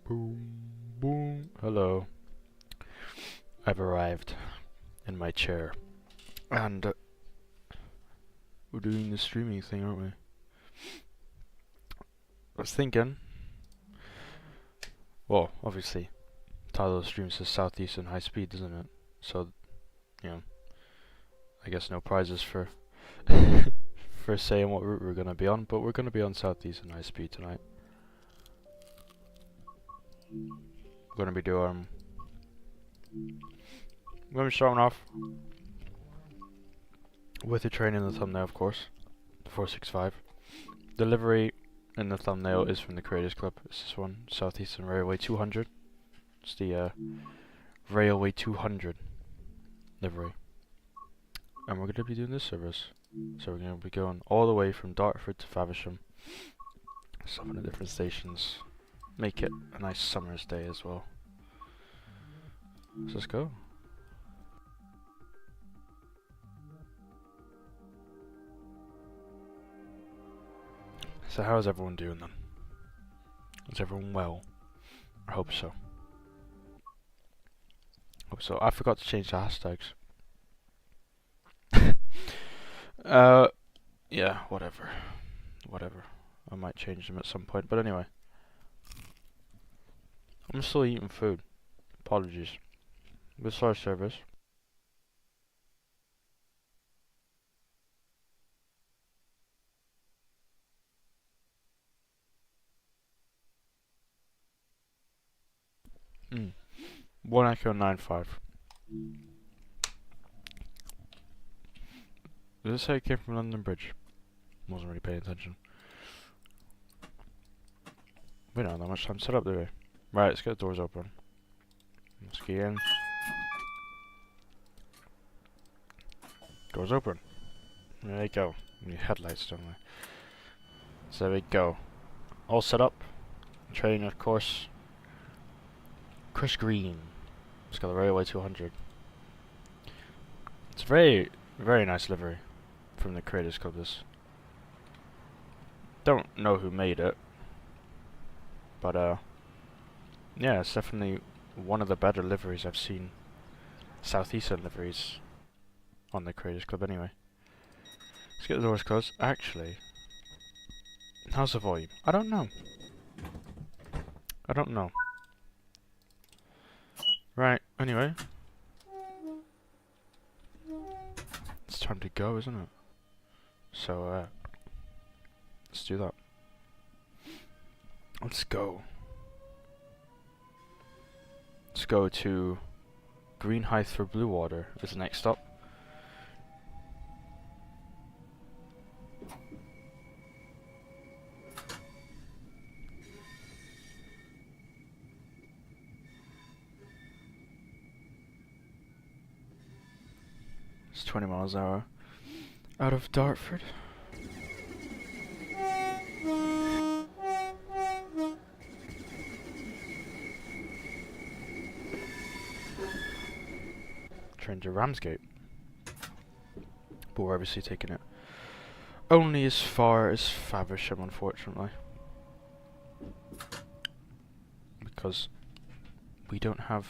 Boom, boom. Hello. I've arrived in my chair. And we're doing the streaming thing, aren't we? I was thinking, well, obviously, title of the stream says SouthEastern HighSpeed, doesn't it? So, you know, I guess no prizes for for saying what route we're gonna be on, but we're gonna be on SouthEastern HighSpeed tonight. We're gonna be doing. We're gonna be starting off with the train in the thumbnail, of course, the 465. The livery in the thumbnail is from the Creators Club. It's this one, SouthEastern Railway 200. It's the Railway 200 livery. And we're going to be doing this service. So we're going to be going all the way from Dartford to Faversham. Stopping at different stations. Make it a nice summer's day as well. So let's go. So how's everyone doing then? Is everyone well? I hope so. I forgot to change the hashtags. Yeah, whatever. I might change them at some point, but anyway. I'm still eating food. Apologies. With our service. Mm. 1 Echo 95. Does it say it came from London Bridge? Wasn't really paying attention. We don't have that much time set up, do we? Right, let's get the doors open. Let's get in. Doors open. There we go. We need headlights, don't we? So there we go. All set up. Train, of course. Chris Green. It's got the Railway 200. It's very, very nice livery from the Creators Club. This. Don't know who made it, but yeah, it's definitely one of the better liveries I've seen. SouthEastern liveries on the Creators Club. Anyway, let's get the doors closed. Actually, how's the volume? I don't know. Right. Anyway, it's time to go, isn't it? So let's do that. Let's go. Let's go to Greenhithe for Bluewater as the next stop. It's 20 miles an hour out of Dartford. Train to Ramsgate. But we're obviously taking it only as far as Faversham, unfortunately. Because we don't have...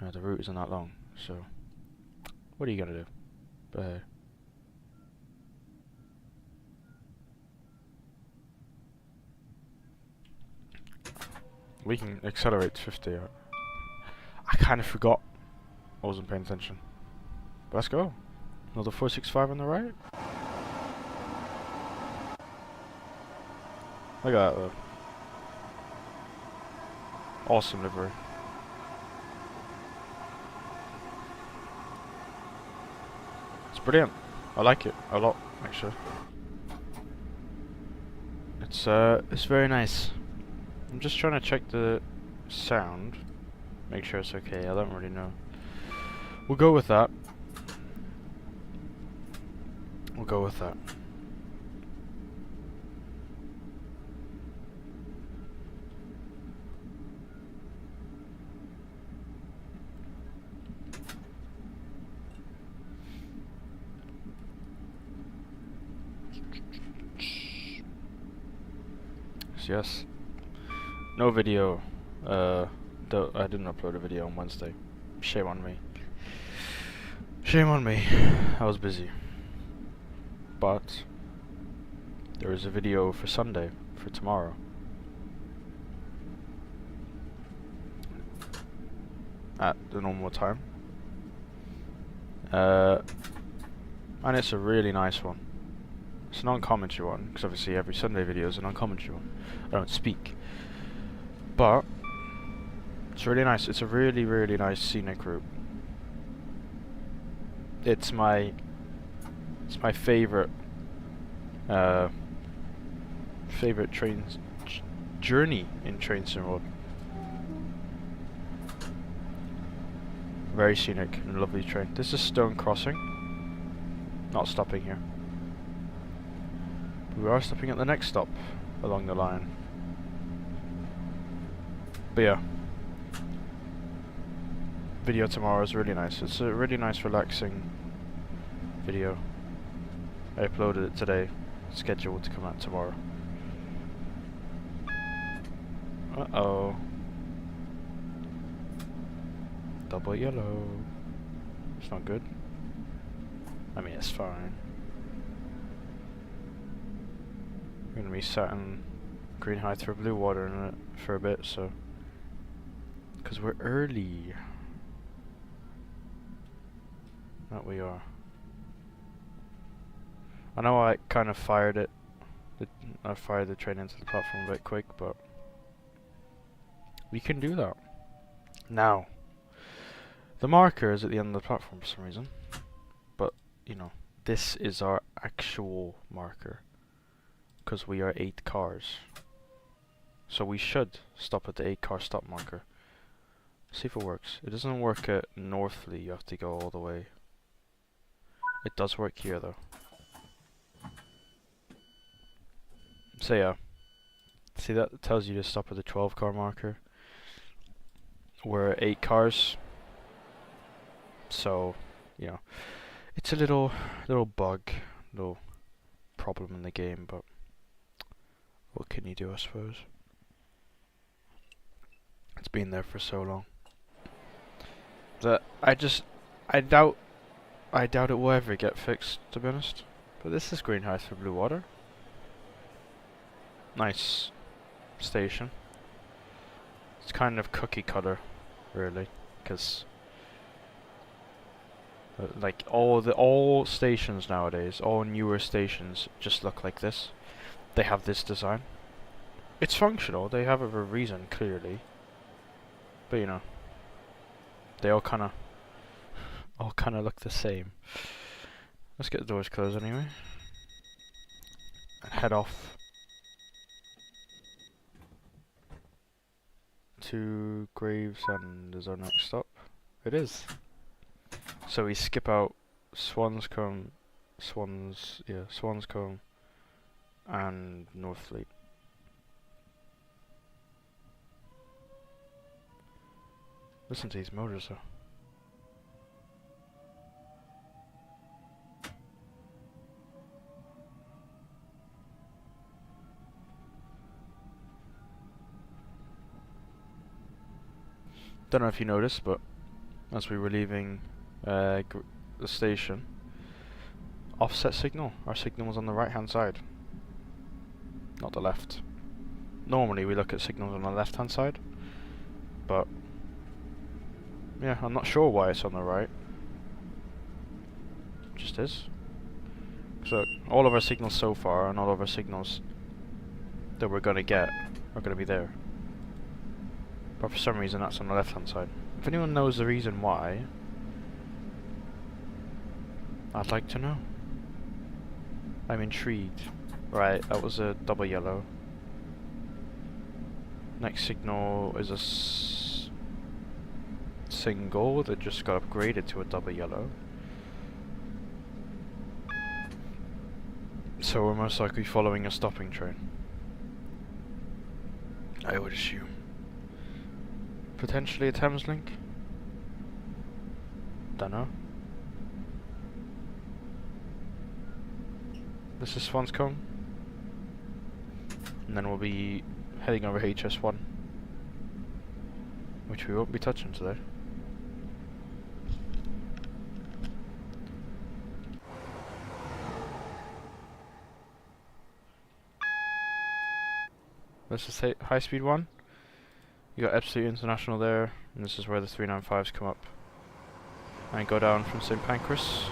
the route isn't that long, so... What are you gonna do? We can accelerate to 50. I kind of forgot. I wasn't paying attention. But let's go. Another 465 on the right. Look at that though. Awesome livery. It's brilliant. I like it a lot, actually. It's very nice. I'm just trying to check the sound. Make sure it's okay. I don't really know. We'll go with that. Yes. No video. I didn't upload a video on Wednesday. Shame on me. Shame on me. I was busy. But there is a video for Sunday, for tomorrow. At the normal time. And it's a really nice one. It's an uncommentary one, because obviously every Sunday video is an uncommentary one. I don't speak. But it's really nice. It's a really, really nice scenic route. It's my favorite favorite train journey in Train Sim Road. Very scenic and lovely train. This is Stone Crossing. Not stopping here. But we are stopping at the next stop along the line. But yeah. Video tomorrow is really nice. It's a really nice relaxing video. I uploaded it today. Scheduled to come out tomorrow. Uh-oh. Double yellow. It's not good. I mean, it's fine. We're gonna be sat in green high through blue water in it for a bit, so. Because we're early. That we are. I know I kind of fired it. I fired the train into the platform a bit quick, but we can do that. Now, the marker is at the end of the platform for some reason, but you know, this is our actual marker because we are 8 cars. So we should stop at the 8-car stop marker. See if it works. It doesn't work at Northley, you have to go all the way. It does work here though. So yeah, see that tells you to stop at the 12-car marker. We're 8 cars, so you know, it's a little bug, little problem in the game, but what can you do, I suppose? It's been there for so long that I doubt it will ever get fixed, to be honest. But this is green high for blue water. Nice station. It's kind of cookie cutter, really, because like all stations nowadays, all newer stations just look like this. They have this design. It's functional. They have it for a reason, clearly. But you know, they all kind of look the same. Let's get the doors closed anyway, and head off to Gravesend is our next stop. It is. So we skip out Swanscombe, Swanscombe, and Northfleet. Listen to these motors though. Don't know if you noticed, but as we were leaving the station, offset signal. Our signal was on the right hand side, not the left. Normally we look at signals on the left hand side, but yeah, I'm not sure why it's on the right. It just is. So all of our signals so far and all of our signals that we're gonna get are gonna be there. But for some reason that's on the left hand side. If anyone knows the reason why, I'd like to know. I'm intrigued. Right, that was a double yellow. Next signal is a single that just got upgraded to a double yellow. So we're most likely following a stopping train, I would assume. Potentially a Thameslink? Dunno. This is Swanscombe. And then we'll be heading over HS1, which we won't be touching today. Let's just say high-speed one. You got Absolute International there, and this is where the 395s come up. And go down from St. Pancras.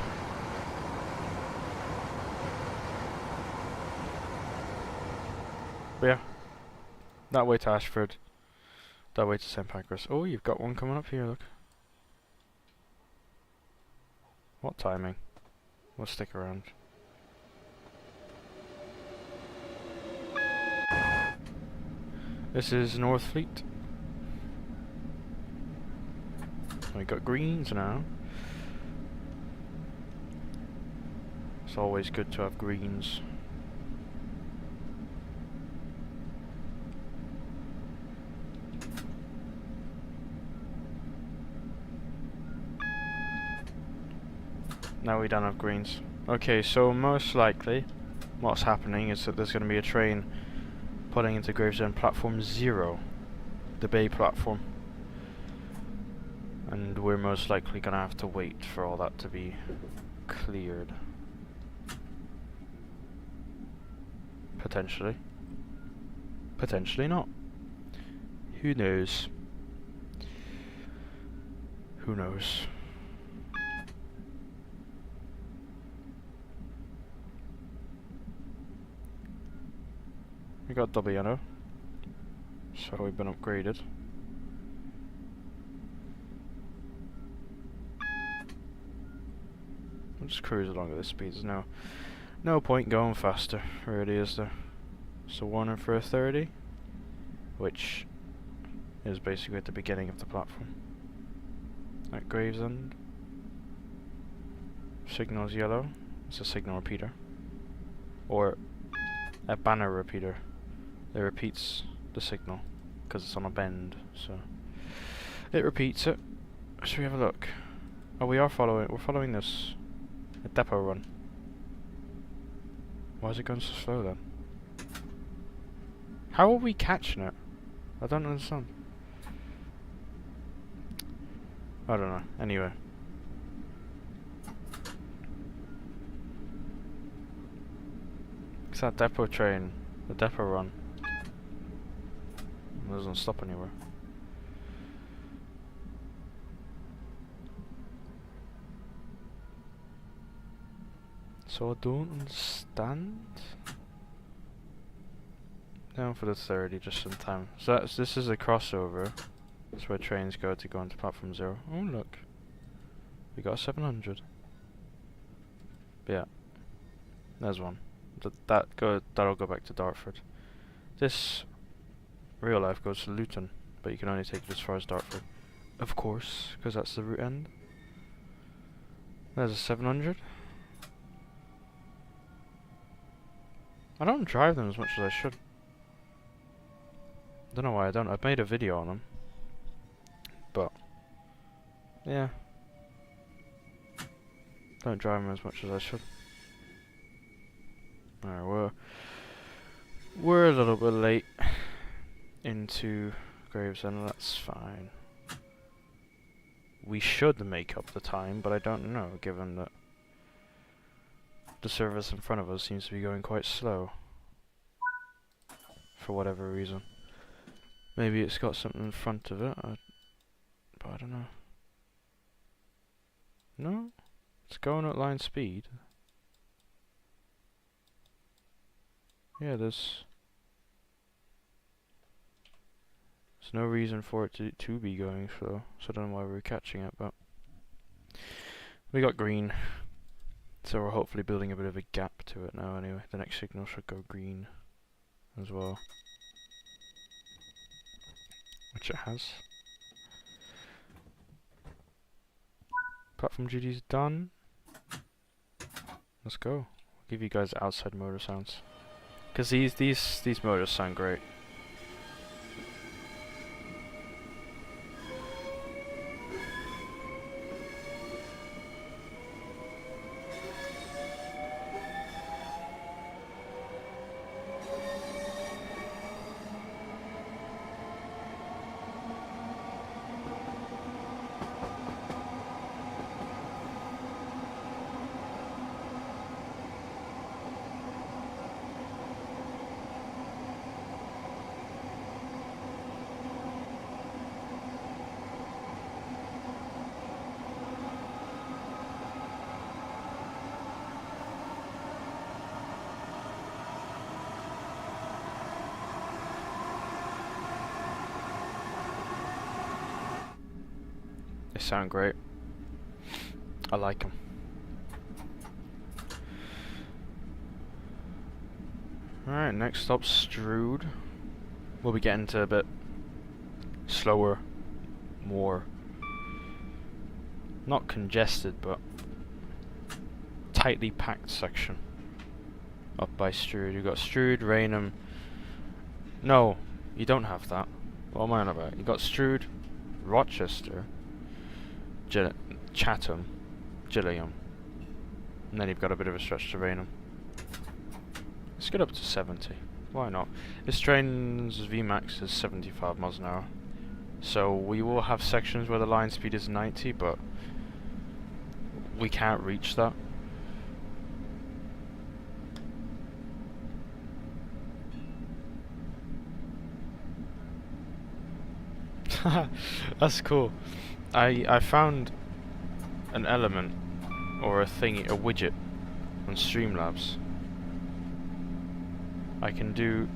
But yeah, that way to Ashford, that way to St. Pancras. Oh, you've got one coming up here, look. What timing? We'll stick around. This is North Fleet. We got greens now. It's always good to have greens. Now we don't have greens. Okay, so most likely what's happening is that there's going to be a train pulling into Gravesend platform 0, the bay platform. And we're most likely going to have to wait for all that to be cleared. Potentially. Potentially not. Who knows? Who knows? We got double yellow, so we've been upgraded. We'll just cruise along at this speed. There's no point going faster, really, is there? So warning for a 30, which is basically at the beginning of the platform. At Gravesend, signal's yellow. It's a signal repeater, or a banner repeater. It repeats the signal because it's on a bend, so it repeats it. Should we have a look? Oh, we're following this a depot run. Why is it going so slow then? How are we catching it? I don't understand. I don't know. Anyway. It's that depot train, the depot run. It doesn't stop anywhere. So I don't understand. Down for the 30 just in time. So this is a crossover. That's where trains go into platform 0. Oh look. We got a 700. But yeah. There's one. That'll go back to Dartford. This real life goes to Luton, but you can only take it as far as Dartford. Of course, because that's the route end. There's a 700. I don't drive them as much as I should. Don't know why I don't. I've made a video on them, but yeah, don't drive them as much as I should. Alright, we're a little bit late into Gravesend. That's fine. We should make up the time, but I don't know, given that the service in front of us seems to be going quite slow for whatever reason. Maybe it's got something in front of it, but I don't know. No? It's going at line speed. Yeah, there's no reason for it to be going slow, so I don't know why we're catching it, but we got green. So we're hopefully building a bit of a gap to it now anyway. The next signal should go green as well. Which it has. Platform duty's done. Let's go. I'll give you guys outside motor sounds. Because these motors sound great. They sound great. I like them. Alright, next stop, Strood. We'll be getting to a bit slower, more not congested, but tightly packed section up by Strood. You've got Strood, Raynham. No, you don't have that. What am I on about? You got Strood, Rochester, Chatham, Gillingham, and then you've got a bit of a stretch to Raynham. Let's get up to 70. Why not? This train's VMAX is 75 miles an hour. So we will have sections where the line speed is 90, but we can't reach that. That's cool. I found an element or a thingy, a widget on Streamlabs. I can do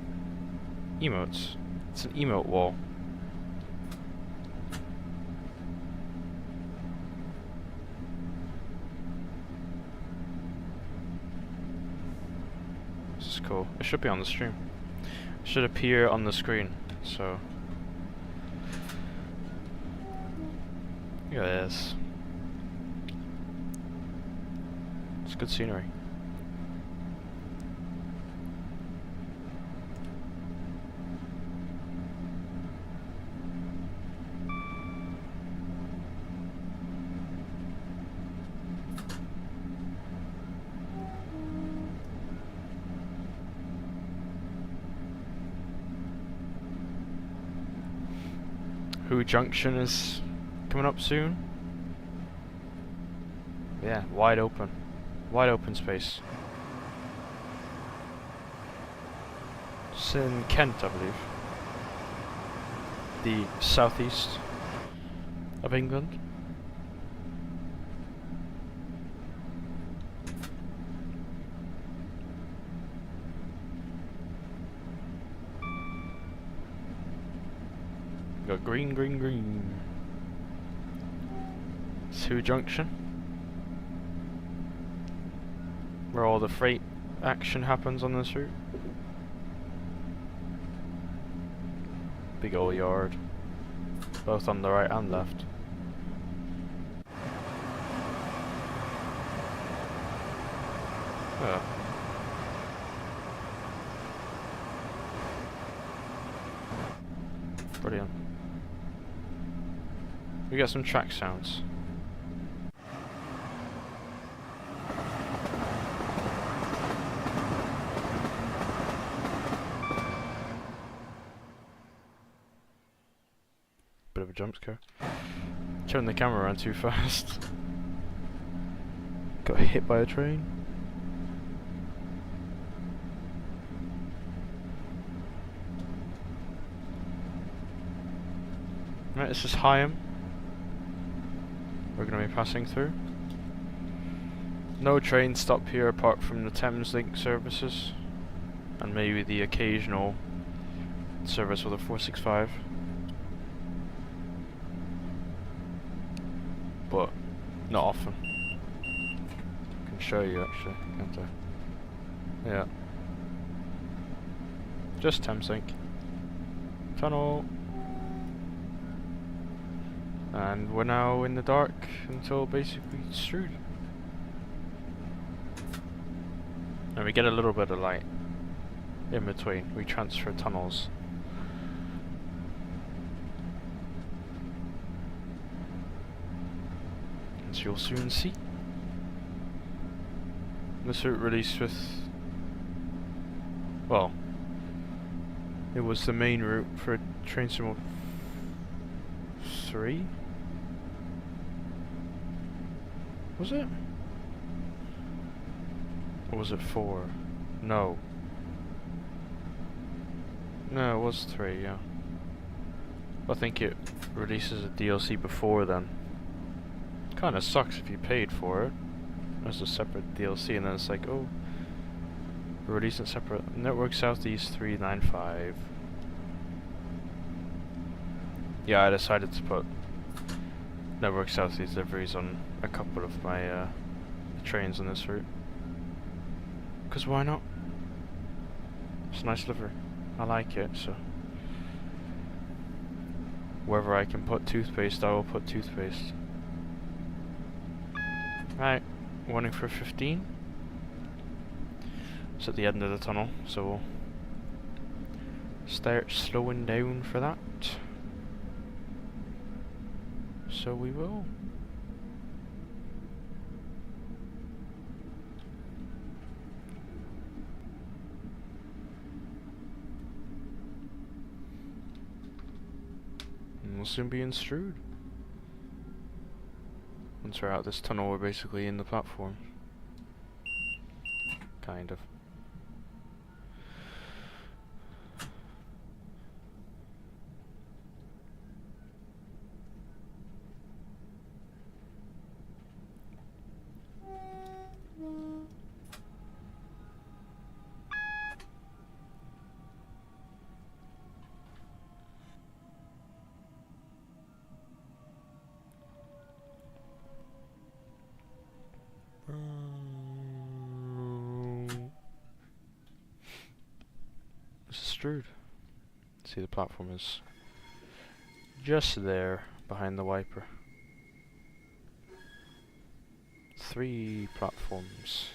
emotes. It's an emote wall. This is cool. It should be on the stream. It should appear on the screen. So look at this. It's good scenery. Who Junction is coming up soon. Yeah, wide open space. It's in Kent, I believe. The southeast of England. Got green. Who Junction, where all the freight action happens on this route. Big old yard, both on the right and left. Yeah. Brilliant. We got some track sounds. Bit of a jump scare. Turned the camera around too fast. Got hit by a train. Right, this is Higham. We're going to be passing through. No train stop here apart from the Thameslink services and maybe the occasional service with a 465. But not often. I can show you actually, can't I? Yeah. Just Thameslink. Tunnel. And we're now in the dark until basically Strood. And we get a little bit of light in between. We transfer tunnels. As you'll soon see. This route released with... well, it was the main route for Train Sim 3? Was it? Or was it 4? No. No, it was 3, yeah. I think it releases a DLC before then. Kinda sucks if you paid for it as a separate DLC and then it's like, oh, we're releasing separate. Network Southeast 395. Yeah, I decided to put Network Southeast liveries on a couple of my trains on this route. Because why not? It's a nice livery. I like it, so... Wherever I can put toothpaste, I will put toothpaste. Right, warning for 15. It's at the end of the tunnel, so we'll start slowing down for that. So we will. And we'll soon be in Strood. Once we're out of this tunnel, we're basically in the platform. Kind of. This is Strood. See, the platform is just there behind the wiper. 3 platforms.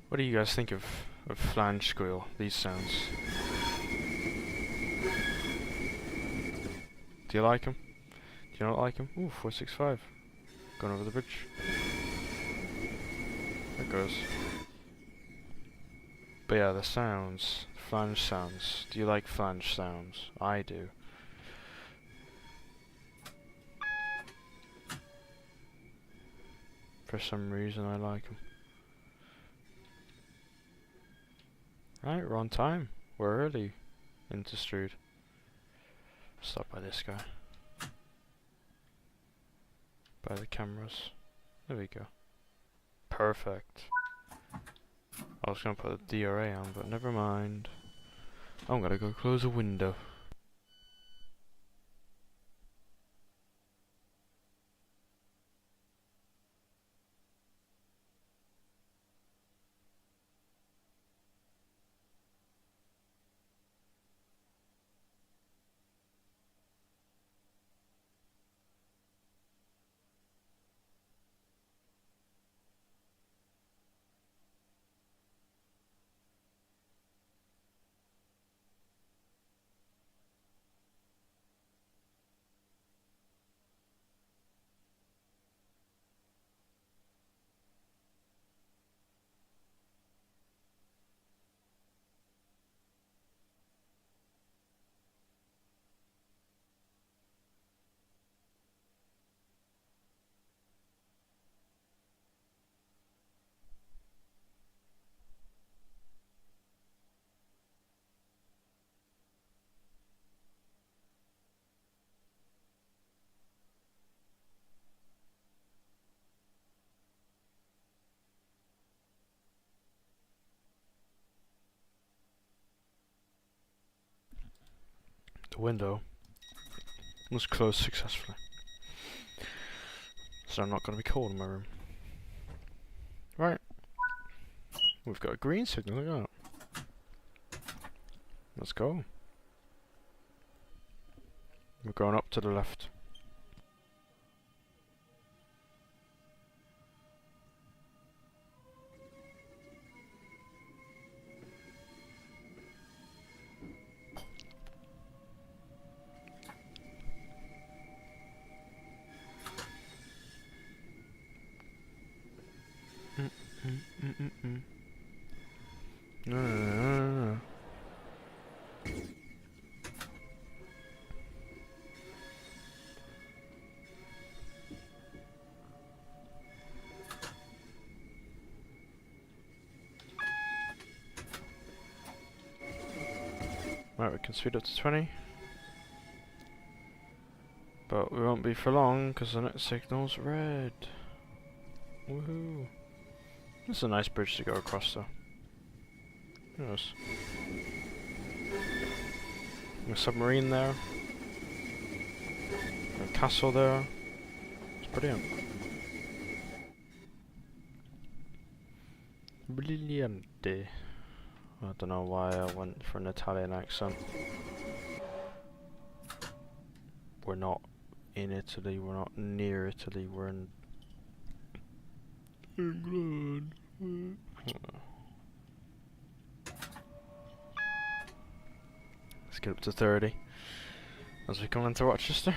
What do you guys think of flange squeal, these sounds? Do you like them? Do you not like them? Ooh, 465. Going over the bridge. There it goes. But yeah, the sounds. Flange sounds. Do you like flange sounds? I do. For some reason I like them. Right, we're on time. We're early into Strood. Stop by this guy. By the cameras. There we go. Perfect. I was gonna put the DRA on, but never mind. I'm gonna go close a window. The window was closed successfully. So I'm not going to be cold in my room. Right. We've got a green signal, look at that. Let's go. We're going up to the left. No. Right, we can speed up to 20. But we won't be for long, because the next signal's red. Woohoo. This is a nice bridge to go across though. Yes. A submarine there. A castle there. It's brilliant. Brilliante. I don't know why I went for an Italian accent. We're not in Italy, we're not near Italy, we're in England. Let's get up to 30 as we come into Rochester.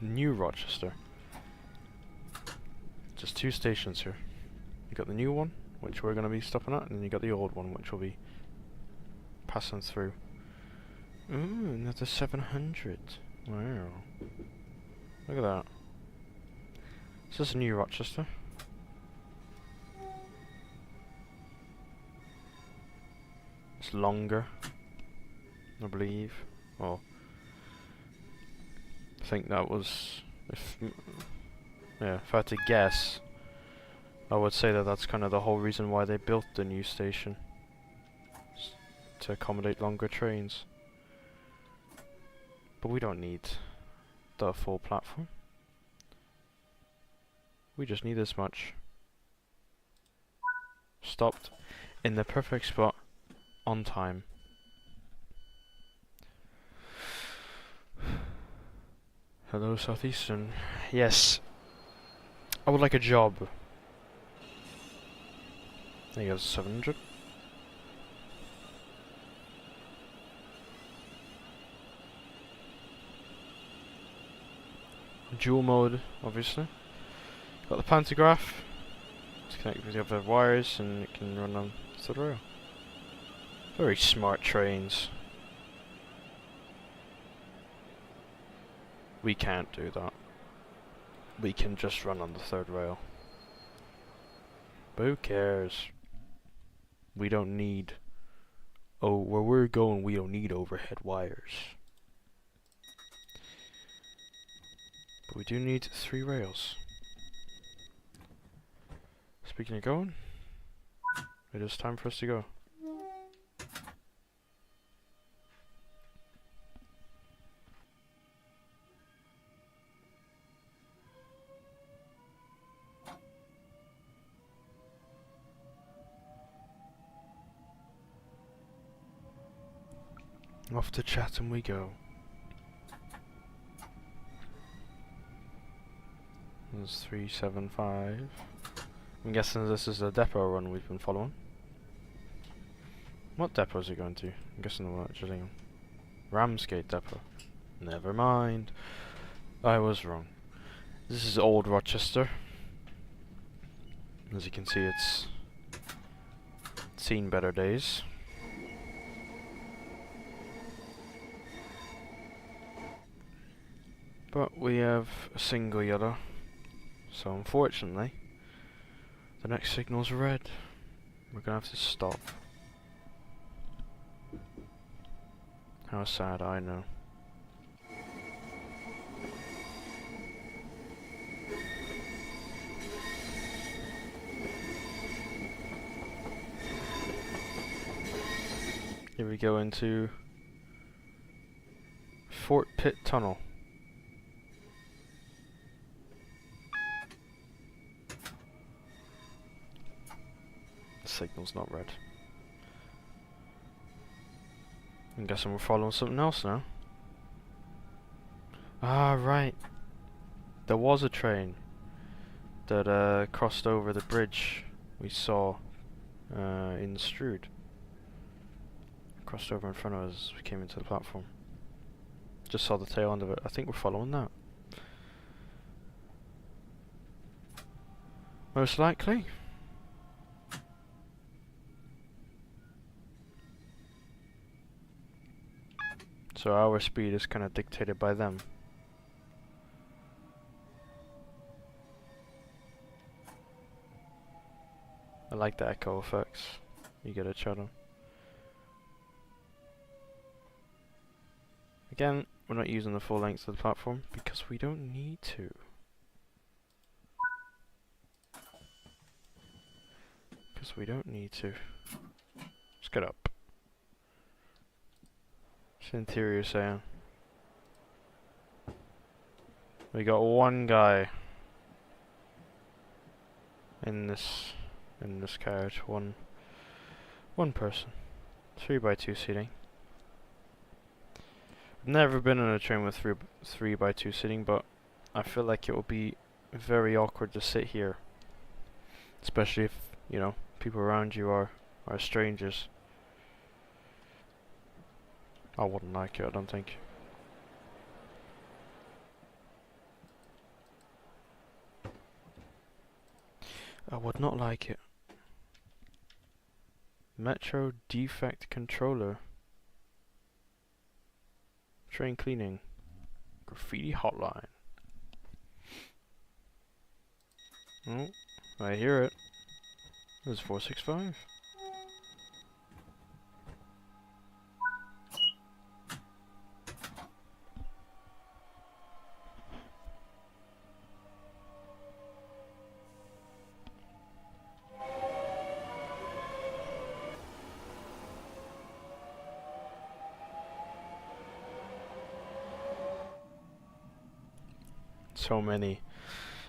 New Rochester. Just 2 stations here. You got the new one, which we're going to be stopping at, and then you got the old one, which will be passing through. Ooh, another 700. Wow. Look at that. This is New Rochester. It's longer, I believe. Well, I think that was, if I had to guess, I would say that that's kind of the whole reason why they built the new station, to accommodate longer trains. But we don't need the full platform. We just need this much. Stopped in the perfect spot on time. Hello, Southeastern. Yes. I would like a job. There you go, 700. Dual mode, obviously. Got the pantograph to connect with the other wires, and it can run on the rail. Very smart trains. We can't do that. We can just run on the 3rd rail. But who cares? We don't need... Oh, where we're going, we don't need overhead wires. But we do need 3 rails. Speaking of going, it is time for us to go. Off to Chatham we go. There's 375. I'm guessing this is the depot run we've been following. What depot is it going to? I'm guessing the one at Gillingham. Ramsgate depot. Never mind. I was wrong. This is Old Rochester. As you can see, it's seen better days. But we have a single yellow, so unfortunately the next signal's red. We're gonna have to stop. How sad, I know. Here we go into Fort Pitt Tunnel. Signal's not red. I'm guessing we're following something else now. Ah, right. There was a train that crossed over the bridge we saw in Strood. Crossed over in front of us as we came into the platform. Just saw the tail end of it. I think we're following that. Most likely. So our speed is kind of dictated by them. I like the echo effects you get at Chatham. Again, we're not using the full length of the platform because we don't need to. Because we don't need to. Let's get up. What's the interior saying? We got one guy in this carriage. One person. 3x2 seating. I've never been on a train with 3x2 seating, but I feel like it will be very awkward to sit here, especially if, you know, people around you are strangers. I wouldn't like it, I don't think. I would not like it. Metro defect controller. Train cleaning. Graffiti hotline. Oh, I hear it. There's 465.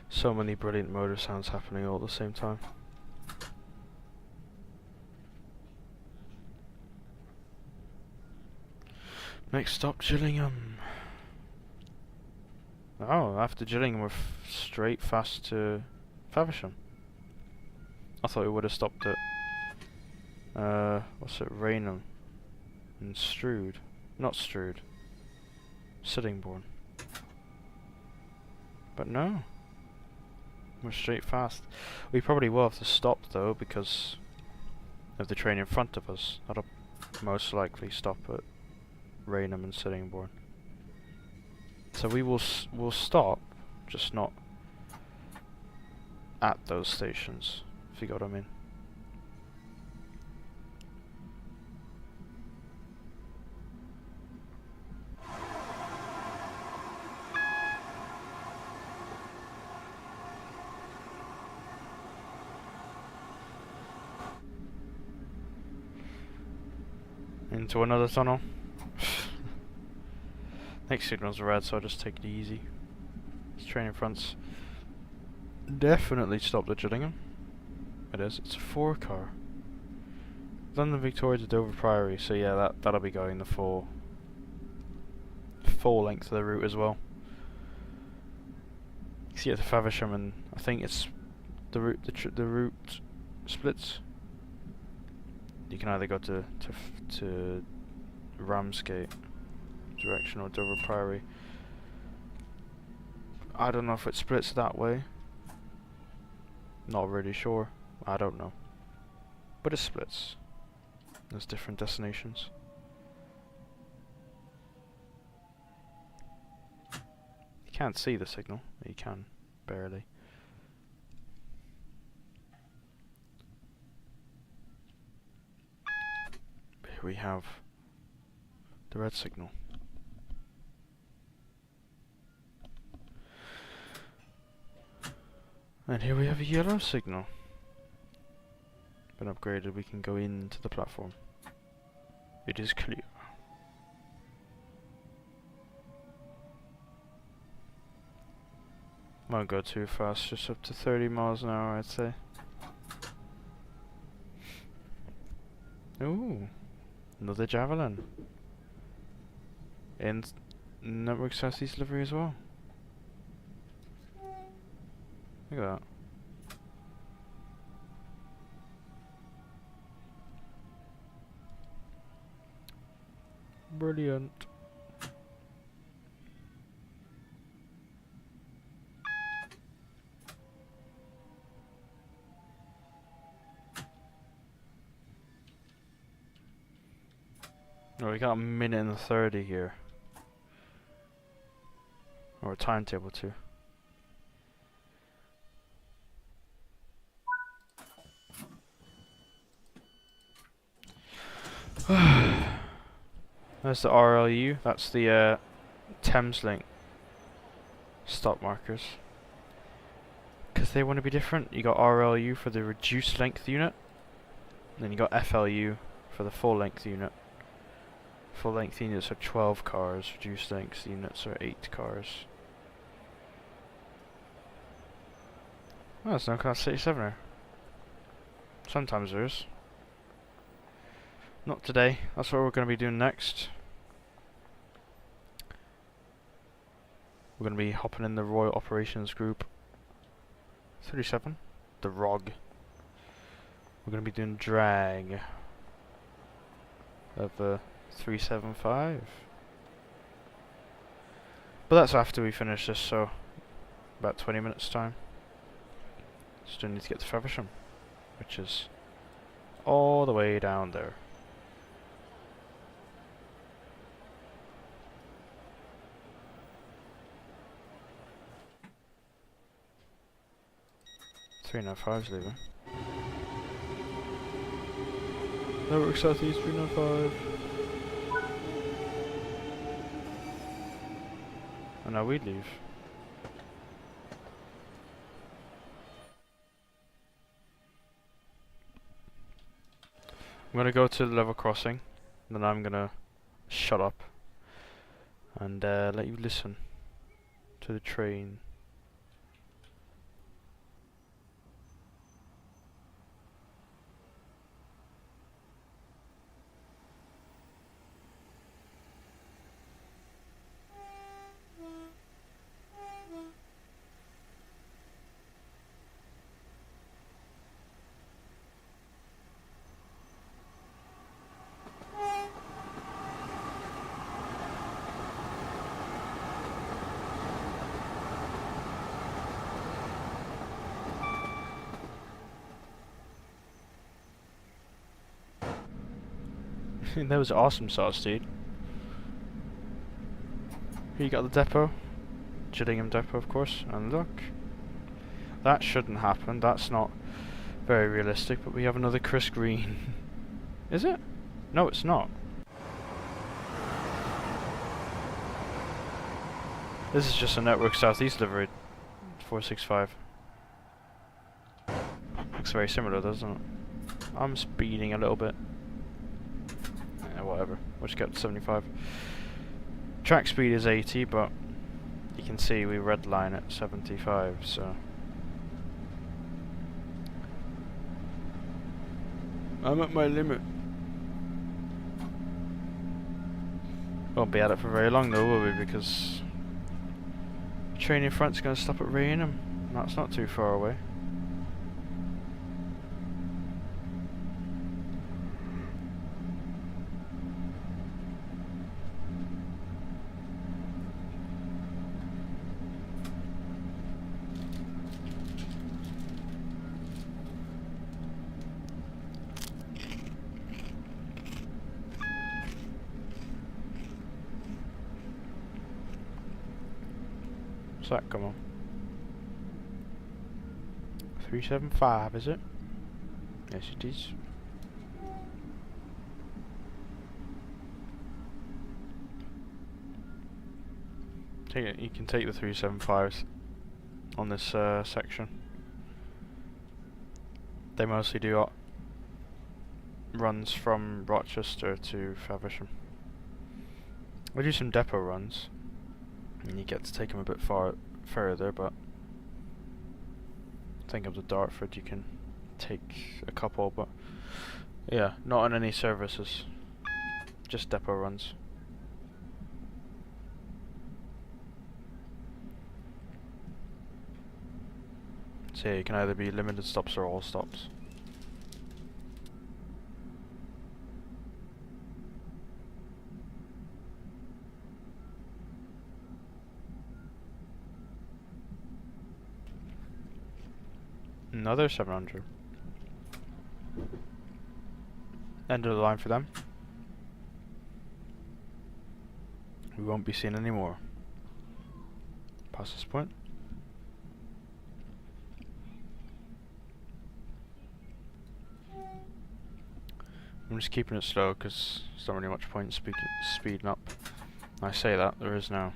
So many brilliant motor sounds happening all at the same time. Next stop, Gillingham. Oh, after Gillingham we're straight fast to Faversham. I thought we would have stopped at what's it, Raynham and Strood. Not Strood. Sittingbourne. But no. We're straight fast. We probably will have to stop though because of the train in front of us. That'll most likely stop at Raynham and Sittingbourne. So we'll stop, just not at those stations, if you get what I mean. Into another tunnel. Next signal's red, so I'll just take it easy. This train in front's definitely stopped at Gillingham. It is. It's a 4-car. London Victoria to Dover Priory, so yeah, that'll be going the full length of the route as well. You see it to Faversham, and I think it's the route splits. You can either go to Ramsgate direction or Dover Priory. I don't know if it splits that way. Not really sure. I don't know. But it splits. There's different destinations. You can't see the signal. You can, barely. Here we have the red signal. And here we have a yellow signal. Been upgraded, we can go into the platform. It is clear. Won't go too fast, just up to 30 miles an hour, I'd say. Ooh, another Javelin. And Network Southeast livery as well. Look at that. Brilliant. Oh, we got a minute and 30 here. Or a timetable too. There's the RLU. That's the Thameslink stop markers. Because they want to be different. You got RLU for the reduced length unit. And then you got FLU for the full length unit. Full length units are 12 cars. Reduced length units are 8 cars. Oh, there's no Class 87er. Sometimes there is. Not today. That's what we're going to be doing next. We're going to be hopping in the Royal Operations Group 37, the ROG. We're going to be doing drag of the 375. But that's after we finish this, so about 20 minutes time. Still need to get to Faversham, which is all the way down there. Three and a half's leaving. Network Southeast 395. And now we leave. I'm gonna go to the level crossing, then I'm gonna shut up and let you listen to the train. That was awesome sauce, dude. Here you got the depot. Gillingham depot, of course. And look. That shouldn't happen. That's not very realistic, but we have another Chris Green. Is it? No, it's not. This is just a Network Southeast livery. 465. Looks very similar, doesn't it? I'm speeding a little bit. Whatever, we'll just get up to 75. Track speed is 80, but you can see we redline at 75, so I'm at my limit. Won't be at it for very long though, will we? Because the train in front's going to stop at Rainham. That's not too far away. What's that? Come on. 375, is it? Yes, it is. Take it. You can take the 375s on this section. They mostly do runs from Rochester to Faversham. We do some depot runs. And you get to take them a bit further, but I think up to Dartford you can take a couple, but yeah, not on any services, just depot runs. So yeah, you can either be limited stops or all stops. Another 700. End of the line for them. We won't be seeing any more. Past this point. I'm just keeping it slow because there's not really much point in speeding up. I say that, there is now.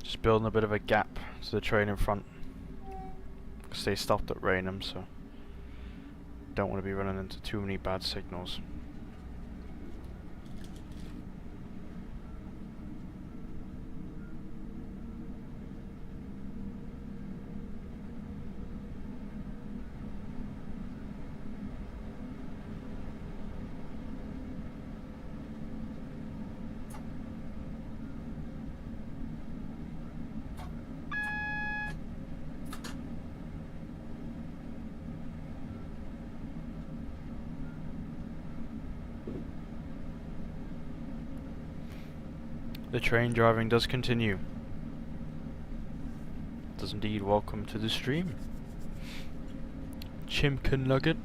Just building a bit of a gap to the train in front. Because they stopped at Raynham, so don't want to be running into too many bad signals. The train driving does continue. Does indeed welcome to the stream. Chimkin Nugget.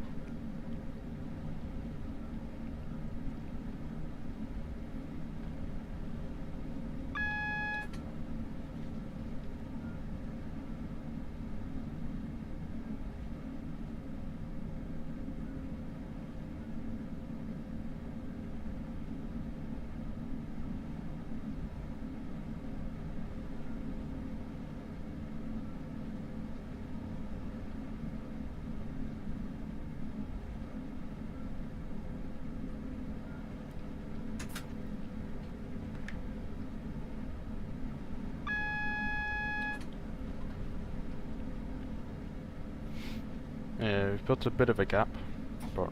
Yeah, we've built a bit of a gap, but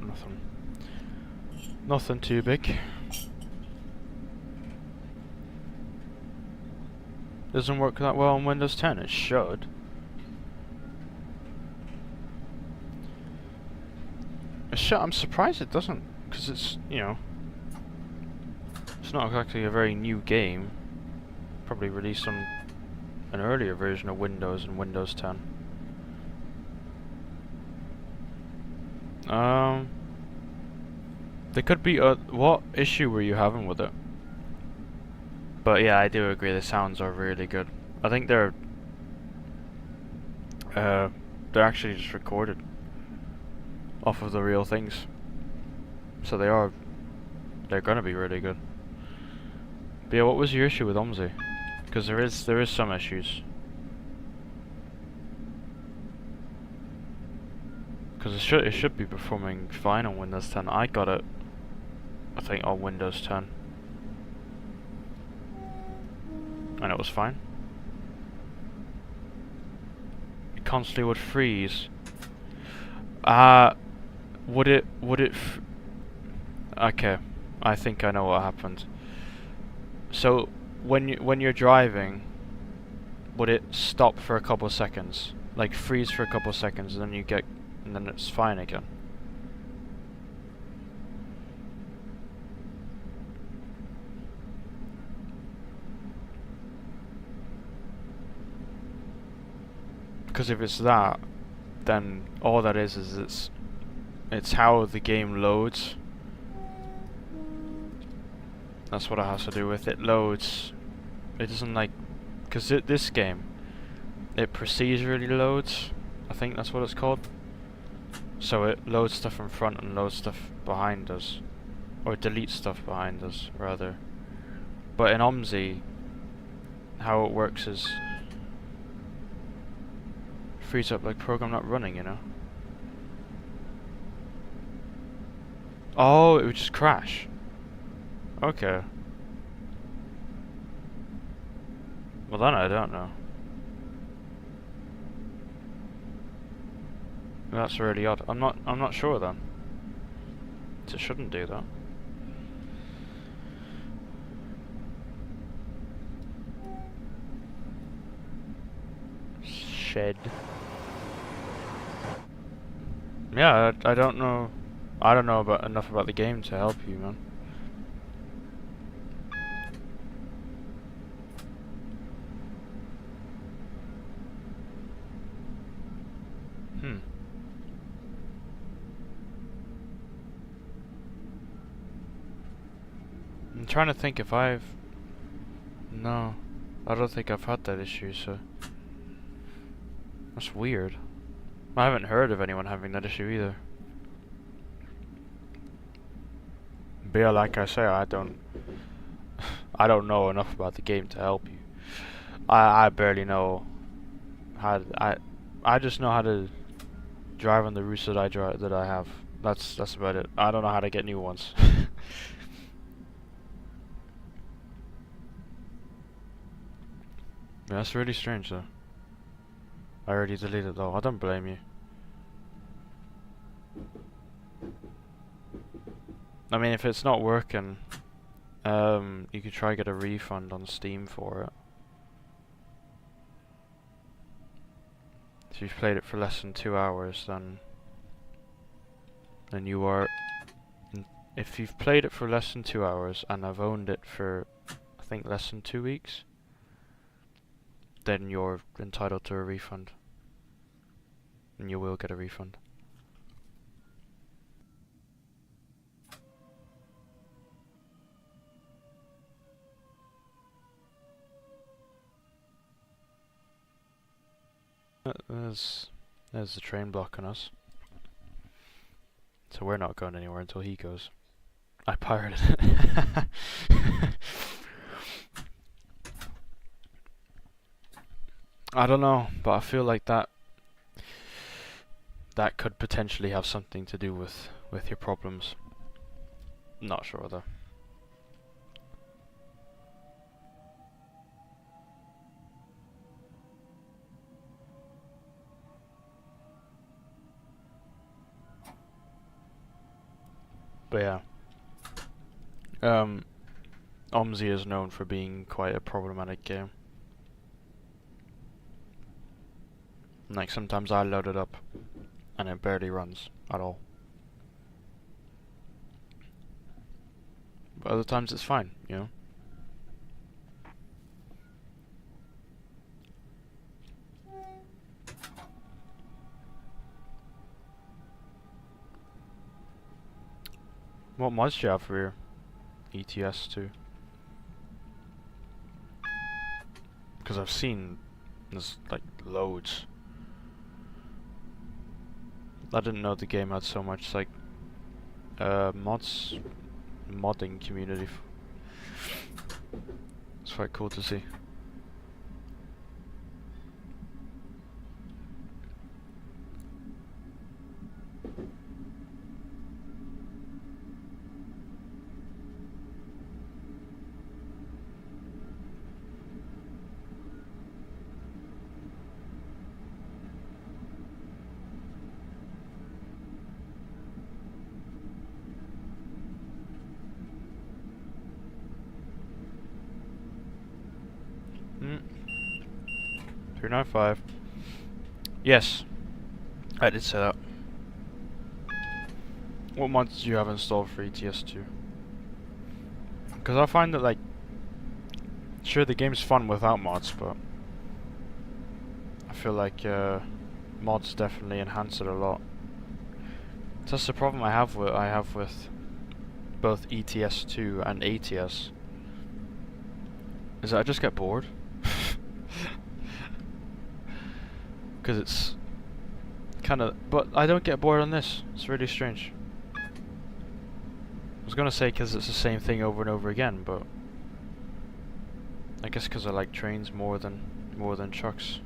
nothing too big. Doesn't work that well on Windows 10. It should. I'm surprised it doesn't, because it's, you know, it's not exactly a very new game. Probably released on an earlier version of Windows and Windows 10. There could be a... What issue were you having with it? But yeah, I do agree, the sounds are really good. I think they're actually just recorded off of the real things. So they're gonna be really good. But yeah, what was your issue with OMSI? Because there is some issues. Because it should be performing fine on Windows 10. I got it, I think, on Windows 10. And it was fine. It constantly would freeze. Would it okay, I think I know what happened. So when you're driving, would it stop for a couple of seconds? Like freeze for a couple of seconds and then it's fine again? Because if it's that, then all that is it's how the game loads. That's what it has to do with. It loads. It doesn't like, because this game, it procedurally loads. I think that's what it's called. So it loads stuff in front and loads stuff behind us, or deletes stuff behind us rather. But in OMSI, how it works is frees up like program not running, you know. Oh, it would just crash. Okay. Well then I don't know. That's really odd. I'm not sure then. It shouldn't do that. Shed. Yeah, I don't know. I don't know enough about the game to help you, man. I'm trying to think if I've... No, I don't think I've had that issue, so... That's weird. I haven't heard of anyone having that issue either. But yeah, like I say, I don't know enough about the game to help you. I barely know how I just know how to drive on the routes that I have. That's about it. I don't know how to get new ones. Yeah, that's really strange though. I already deleted though. I don't blame you. I mean, if it's not working, you could try get a refund on Steam for it. If you've played it for less than 2 hours, then you are. If you've played it for less than 2 hours and have owned it for, I think, less than 2 weeks, then you're entitled to a refund, and you will get a refund. There's the train blocking us. So we're not going anywhere until he goes. I pirated it. I don't know, but I feel like that could potentially have something to do with your problems. Not sure though. But yeah. OMSI is known for being quite a problematic game. Like, sometimes I load it up and it barely runs at all. But other times it's fine, you know? What mods do you have for your ETS too? Because I've seen there's like loads. I didn't know the game had so much like modding community. It's quite cool to see. — 395. Yes, I did say that. What mods do you have installed for ETS2? Because I find that, like, sure, the game's fun without mods, but I feel like mods definitely enhance it a lot. That's the problem I have with both ETS2 and ATS. Is that I just get bored. Because it's kind of, but I don't get bored on this. It's really strange. I was gonna say because it's the same thing over and over again, but I guess because I like trains more than trucks.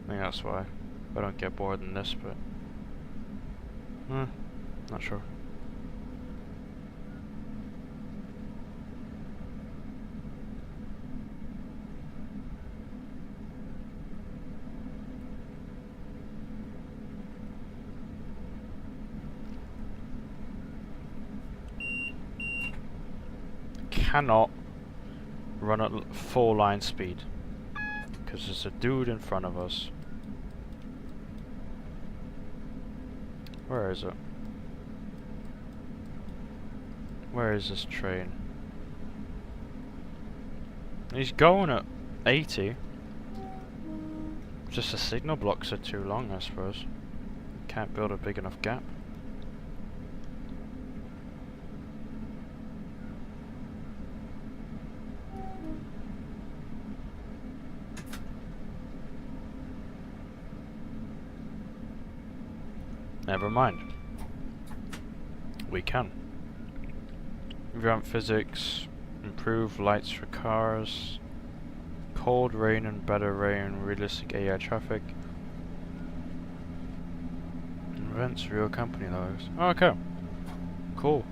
I think that's why I don't get bored in this, but not sure. Cannot run at full line speed because there's a dude in front of us. Where is it? Where is this train? He's going at 80. Just the signal blocks are too long, I suppose. Can't build a big enough gap. Never mind. We can. Revamp physics, improve lights for cars, cold rain and better rain, realistic AI traffic. Events, real company logos. Oh, okay. Cool.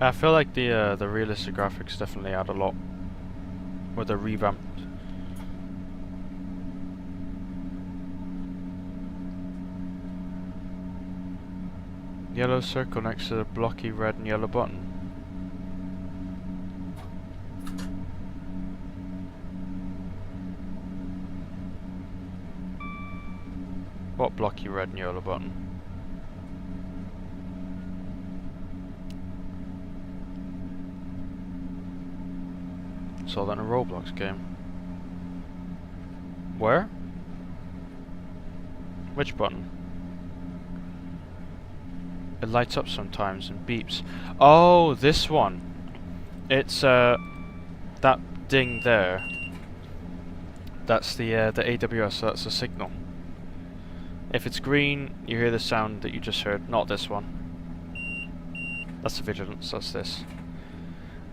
I feel like the realistic graphics definitely add a lot with the revamped. Yellow circle next to the blocky red and yellow button. What blocky red and yellow button? Saw that in a Roblox game. Where? Which button? It lights up sometimes and beeps. Oh, this one. It's that ding there. That's the AWS, so that's the signal. If it's green, you hear the sound that you just heard. Not this one. That's the vigilance, that's this.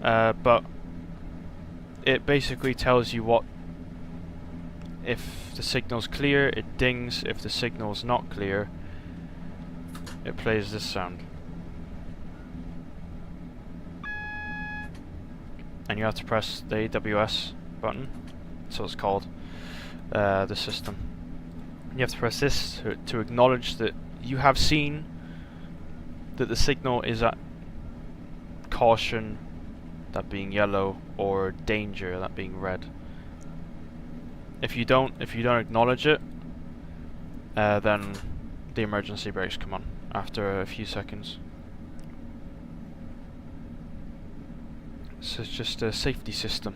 But it basically tells you what, if the signal's clear, it dings. If the signal's not clear, it plays this sound. And you have to press the AWS button, so it's called, the system. You have to press this to acknowledge that you have seen that the signal is at caution, that being yellow, or danger, that being red. If you don't acknowledge it, then the emergency brakes come on after a few seconds. So it's just a safety system.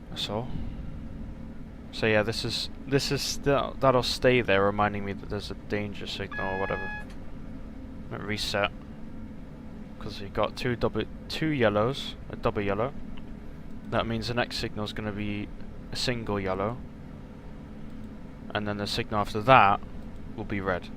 That's all. So yeah, that'll stay there, reminding me that there's a danger signal or whatever. Let me reset, because you've got two yellows, a double yellow. That means the next signal is going to be a single yellow, and then the signal after that will be red.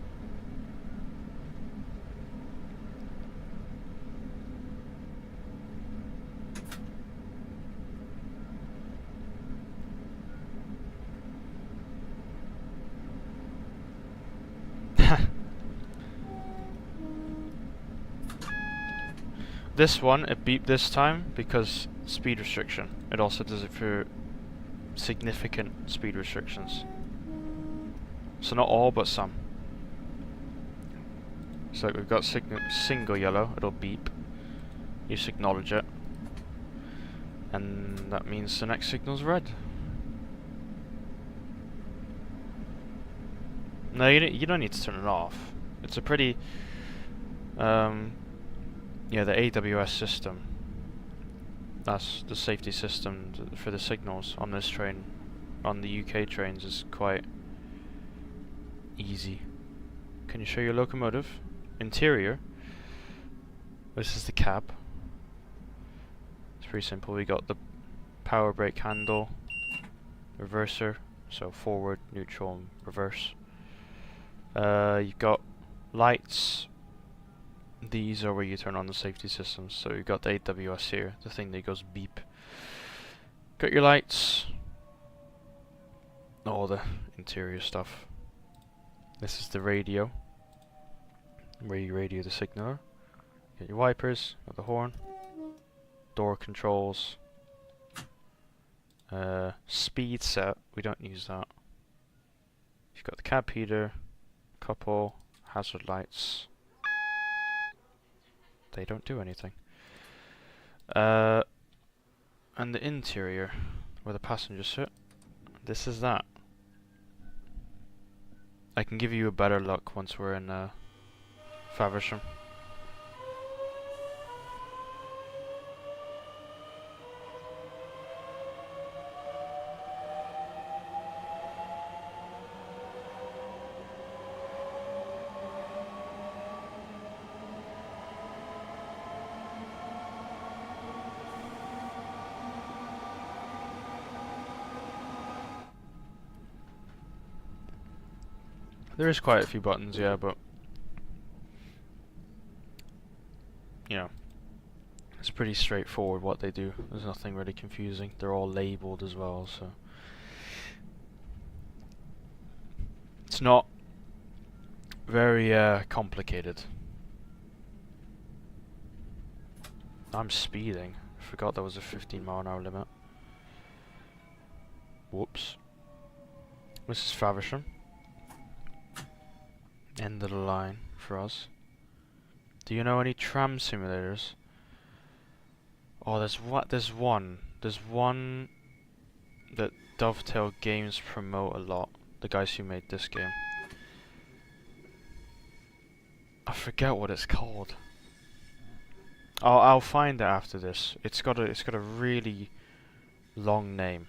This one, it beeped this time because speed restriction. It also does it for significant speed restrictions. So not all, but some. So we've got single yellow, it'll beep. You just acknowledge it. And that means the next signal's red. No, you don't need to turn it off. It's a pretty... yeah, the AWS system. That's the safety system for the signals on this train. On the UK trains is quite easy. Can you show your locomotive? Interior. This is the cab. It's pretty simple. We got the power brake handle, reverser, so forward, neutral, and reverse. You've got lights. These are where you turn on the safety systems. So you've got the AWS here, the thing that goes beep. Got your lights, all the interior stuff. This is the radio, where you radio the signaler. Got your wipers, got the horn, door controls, speed set, we don't use that. You've got the cab heater, couple hazard lights. They don't do anything. And the interior, where the passengers sit, this is that. I can give you a better look once we're in Faversham. There is quite a few buttons, yeah, but you know, it's pretty straightforward what they do. There's nothing really confusing. They're all labeled as well, so it's not very complicated. I'm speeding. I forgot there was a 15-mile-an-hour limit. Whoops. Mrs. Faversham. End of the line for us. Do you know any tram simulators? Oh, there's one. There's one that Dovetail Games promote a lot. The guys who made this game. I forget what it's called. I'll find it after this. It's got a really long name.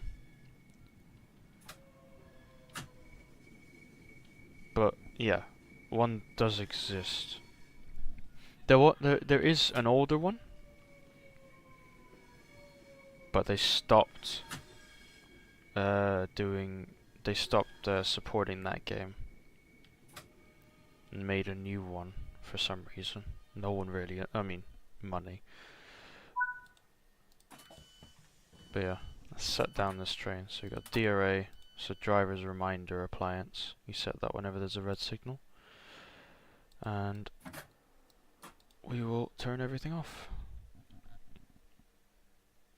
But yeah, one does exist. There is an older one, but they stopped supporting that game and made a new one for some reason. No one really, I mean, money. But yeah, let's set down this train. So we got DRA, so driver's reminder appliance. You set that whenever there's a red signal. And we will turn everything off.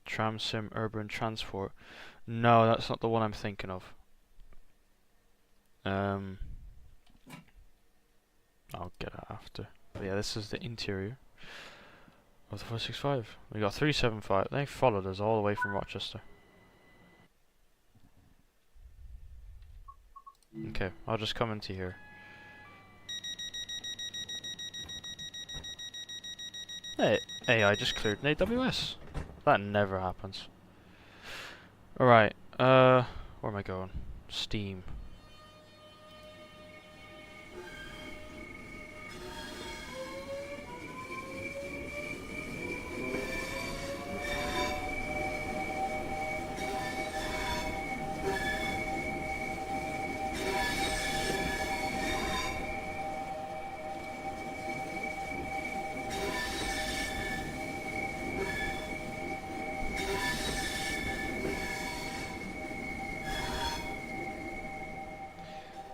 Tram sim urban transport. No, that's not the one I'm thinking of. I'll get it after. But yeah, this is the interior of the 465. We got 375. They followed us all the way from Rochester. Okay, I'll just come into here. Hey, AI just cleared an AWS. That never happens. Alright, where am I going? Steam.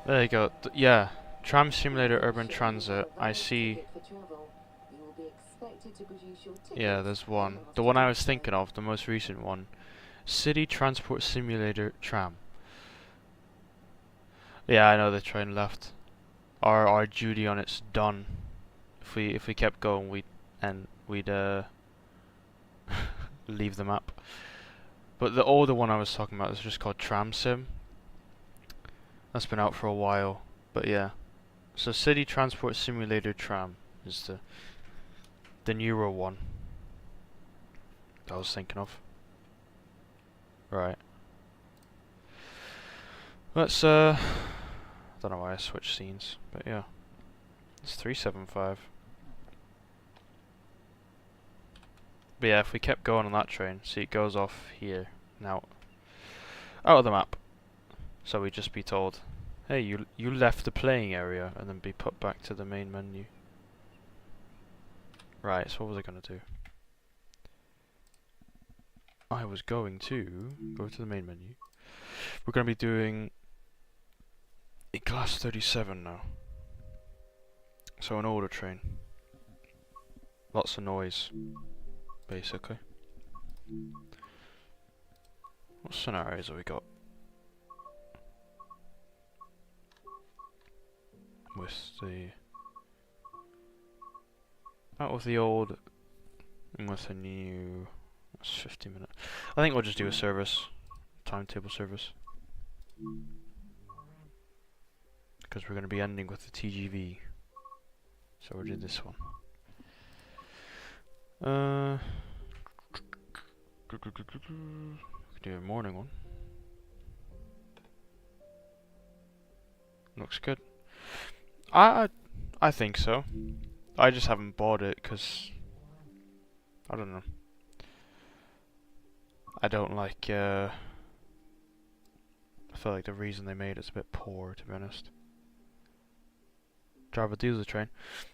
There you go. Yeah, Tram Simulator Urban Transit. I see. Yeah, there's one. The one I was thinking of, the most recent one. City Transport Simulator Tram. Yeah, I know the train left. Our duty on it's done. If we kept going, we'd leave the map. But the older one I was talking about is just called Tram Sim. That's been out for a while, but yeah. So City Transport Simulator Tram is the newer one that I was thinking of. Right. Let's don't know why I switched scenes, but yeah. It's 375. But yeah, if we kept going on that train, see it goes off here now, out of the map. So we'd just be told, hey, you left the playing area, and then be put back to the main menu. Right, so what was I going to do? I was going to go to the main menu. We're going to be doing a class 37 now. So an older train. Lots of noise, basically. What scenarios have we got? With the out with the old and with the new. That's 50 minutes. I think we'll just do a service, timetable service, because we're going to be ending with the TGV. So we'll do this one. Do a morning one. Looks good. I think so. I just haven't bought it because I don't know. I don't like. I feel like the reason they made it's a bit poor, to be honest. drive a diesel train.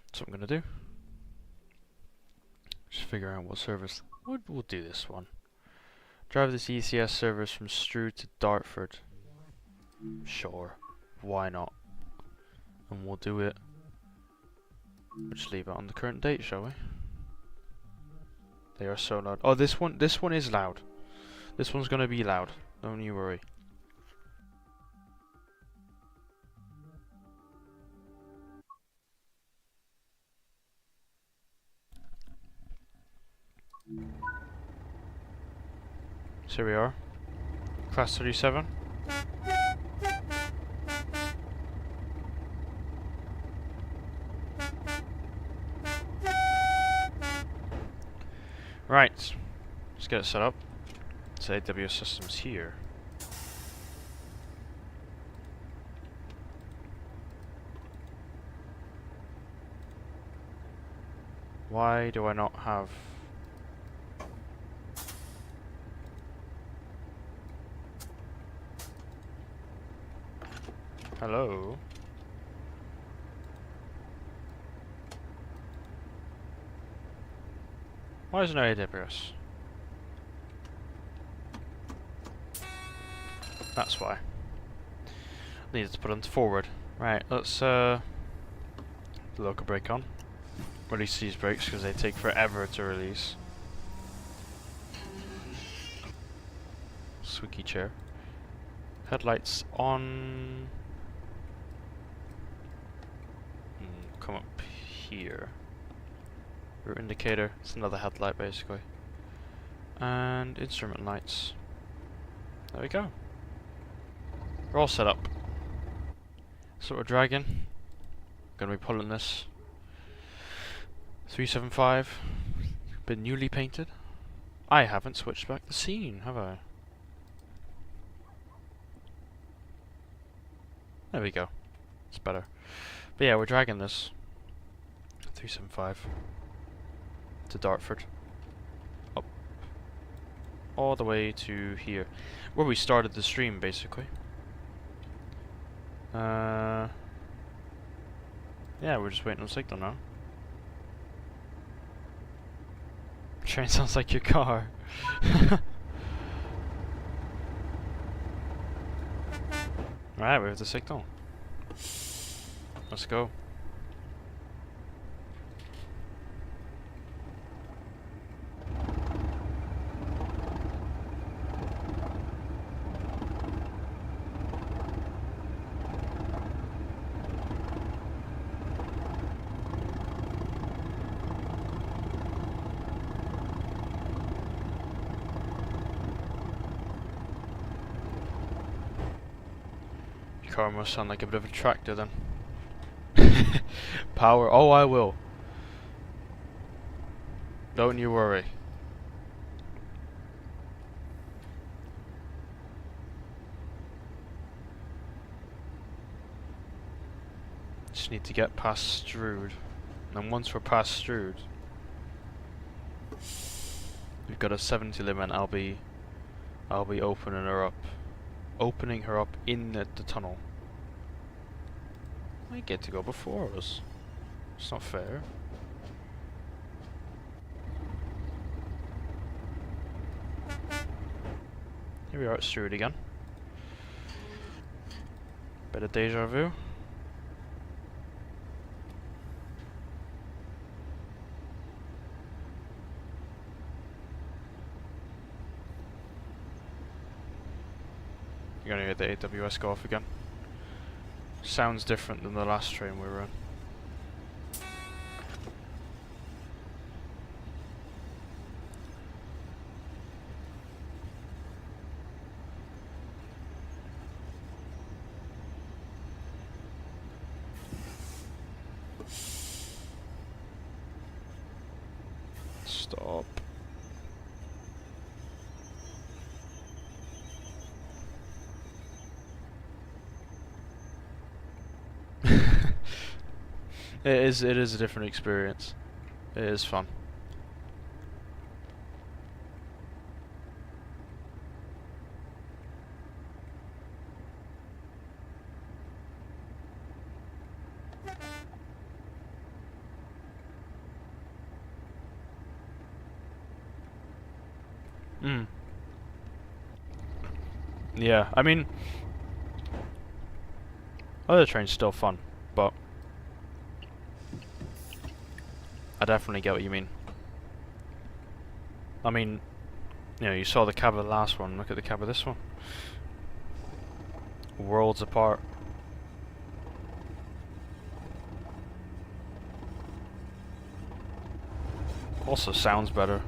That's what I'm gonna do. Just figure out what service. We'll do this one. Drive this ECS service from Strood to Dartford. Sure, why not? And we'll do it. We'll just leave it on the current date, shall we? They are so loud. Oh, this one is loud. This one's gonna be loud. Don't you worry. So here we are. Class 37. Right. Let's get it set up. It's AWS systems here. Why do I not have... Hello? Why isn't there AWS? That's why. Needed to put it forward. Right, let's local brake on. Release these brakes because they take forever to release. Squeaky chair. Headlights on. Come up here. Rear indicator. It's another headlight basically. And instrument lights. There we go. We're all set up. So we're dragging. Gonna be pulling this 375. Been newly painted. I haven't switched back the scene, have I? There we go. It's better. But yeah, we're dragging this 375 to Dartford. Up. All the way to here. Where we started the stream, basically. Yeah, we're just waiting on signal now. Train sounds like your car. Alright, we have the signal. Let's go. Car must sound like a bit of a tractor then. Power, oh I will. Don't you worry. Just need to get past Strood. And once we're past Strood, we've got a 70 limit. I'll be opening her up. Opening her up in the tunnel. I get to go before us. It's not fair. Here we are at Strood again. Bit of deja vu. You're gonna get the AWS go off again. Sounds different than the last train we were in. Stop. It is a different experience. It is fun. Mm. Yeah, I mean, other trains still fun, but I definitely get what you mean. I mean, you know, you saw the cab of the last one, look at the cab of this one. Worlds apart. Also sounds better.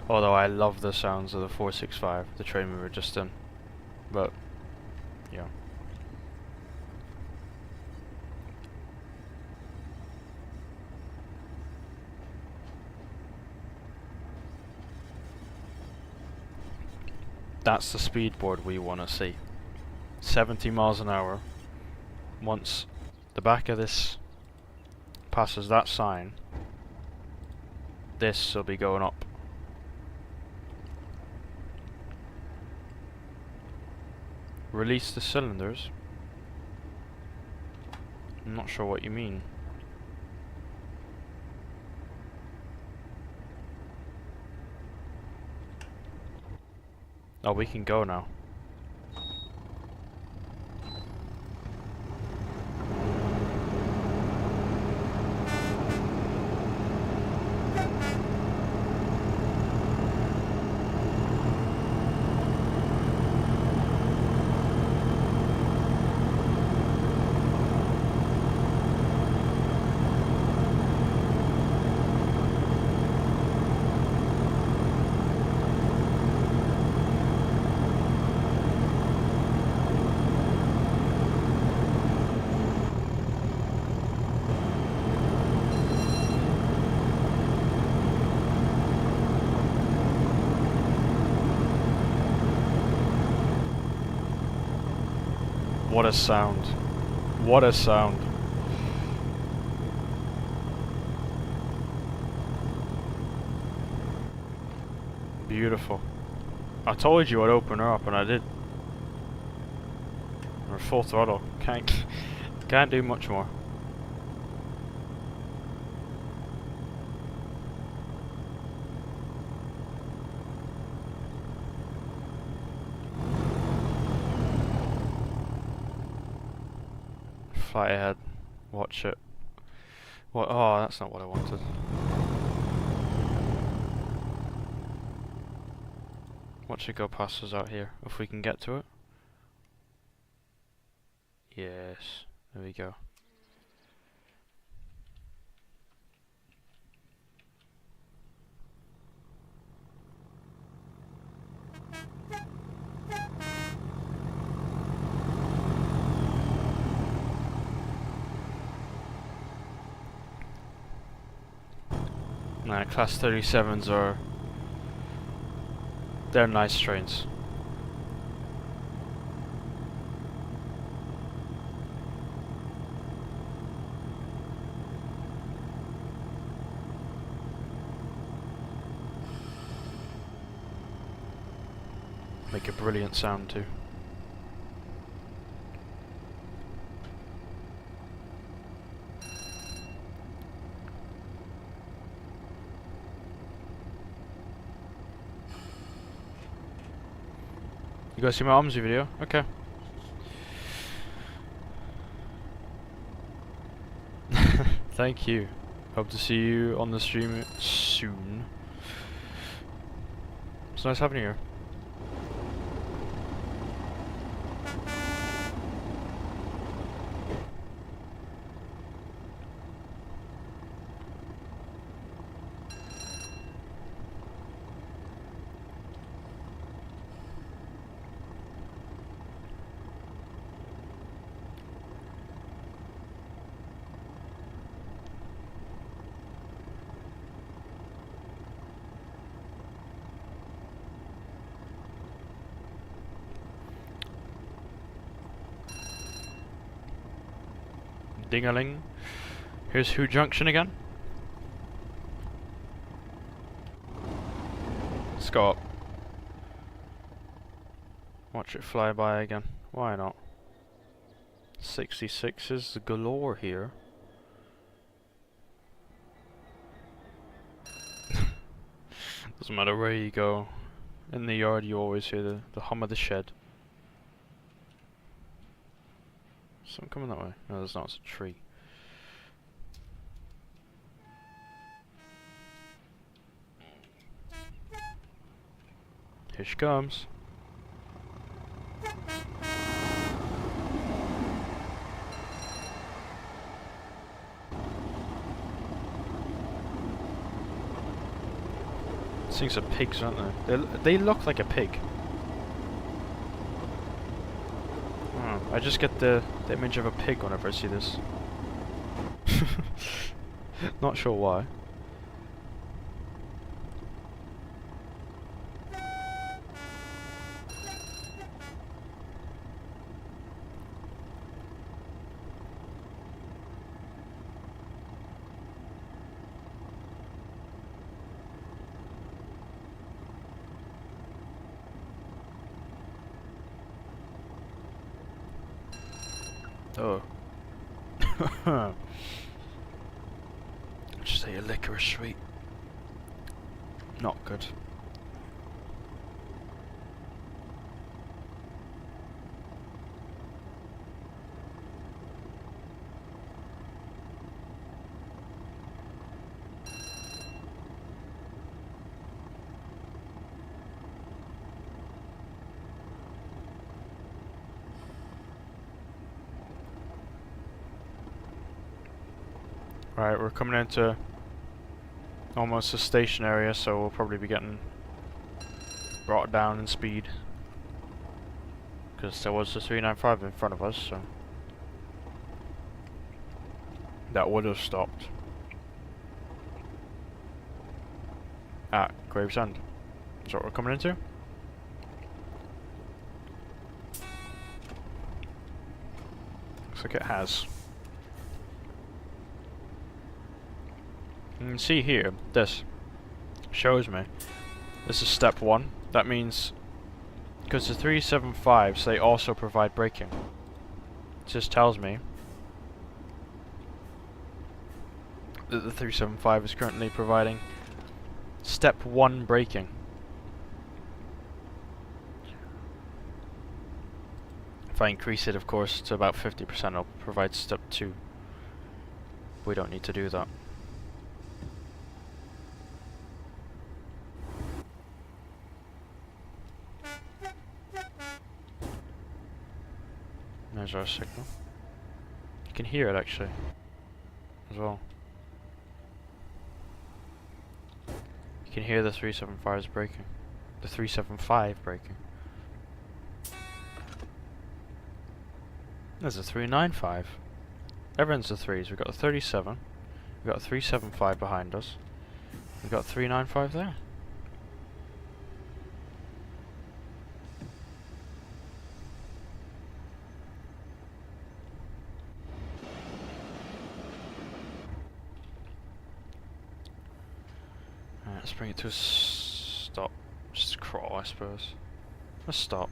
Although I love the sounds of the 465, the train we were just in. But, yeah. That's the speed board we want to see. 70 miles an hour. Once the back of this passes that sign, this will be going up. Release the cylinders? I'm not sure what you mean. Oh, we can go now. What a sound. What a sound. Beautiful. I told you I'd open her up and I did. We're full throttle. Can't do much more. Fly ahead. Watch it. What? Oh, that's not what I wanted. Watch it go past us out here, if we can get to it. Yes. There we go. Nah, class 37s are... they're nice trains. Make a brilliant sound too. You guys see my Omzi video? Okay. Thank you. Hope to see you on the stream soon. It's nice having you here. Ding-a-ling. Here's Who Junction again. Let's go up. Watch it fly by again. Why not? 66s galore here. Doesn't matter where you go. In the yard you always hear the hum of the shed. Something coming that way. No, there's not, it's a tree. Here she comes. These things are pigs, aren't they? They look like a pig. I just get the image of a pig whenever I see this. Not sure why. Oh. Just say a licorice sweet. Not good. Right, we're coming into almost a station area, so we'll probably be getting brought down in speed. Because there was the 395 in front of us, so that would have stopped at Gravesend. Is that what we're coming into? Looks like it has. You can see here, this shows me this is step 1. That means, because the 375s, they also provide braking. It just tells me that the 375 is currently providing step 1 braking. If I increase it, of course, to about 50%, it'll provide step 2. We don't need to do that. There's our signal. You can hear it actually, as well. You can hear the 375 braking. The 375 braking. There's a 395. Everyone's the 3s. We've got a 37. We've got a 375 behind us. We've got a 395 there. Let's bring it to a stop. Just crawl, I suppose. A stop.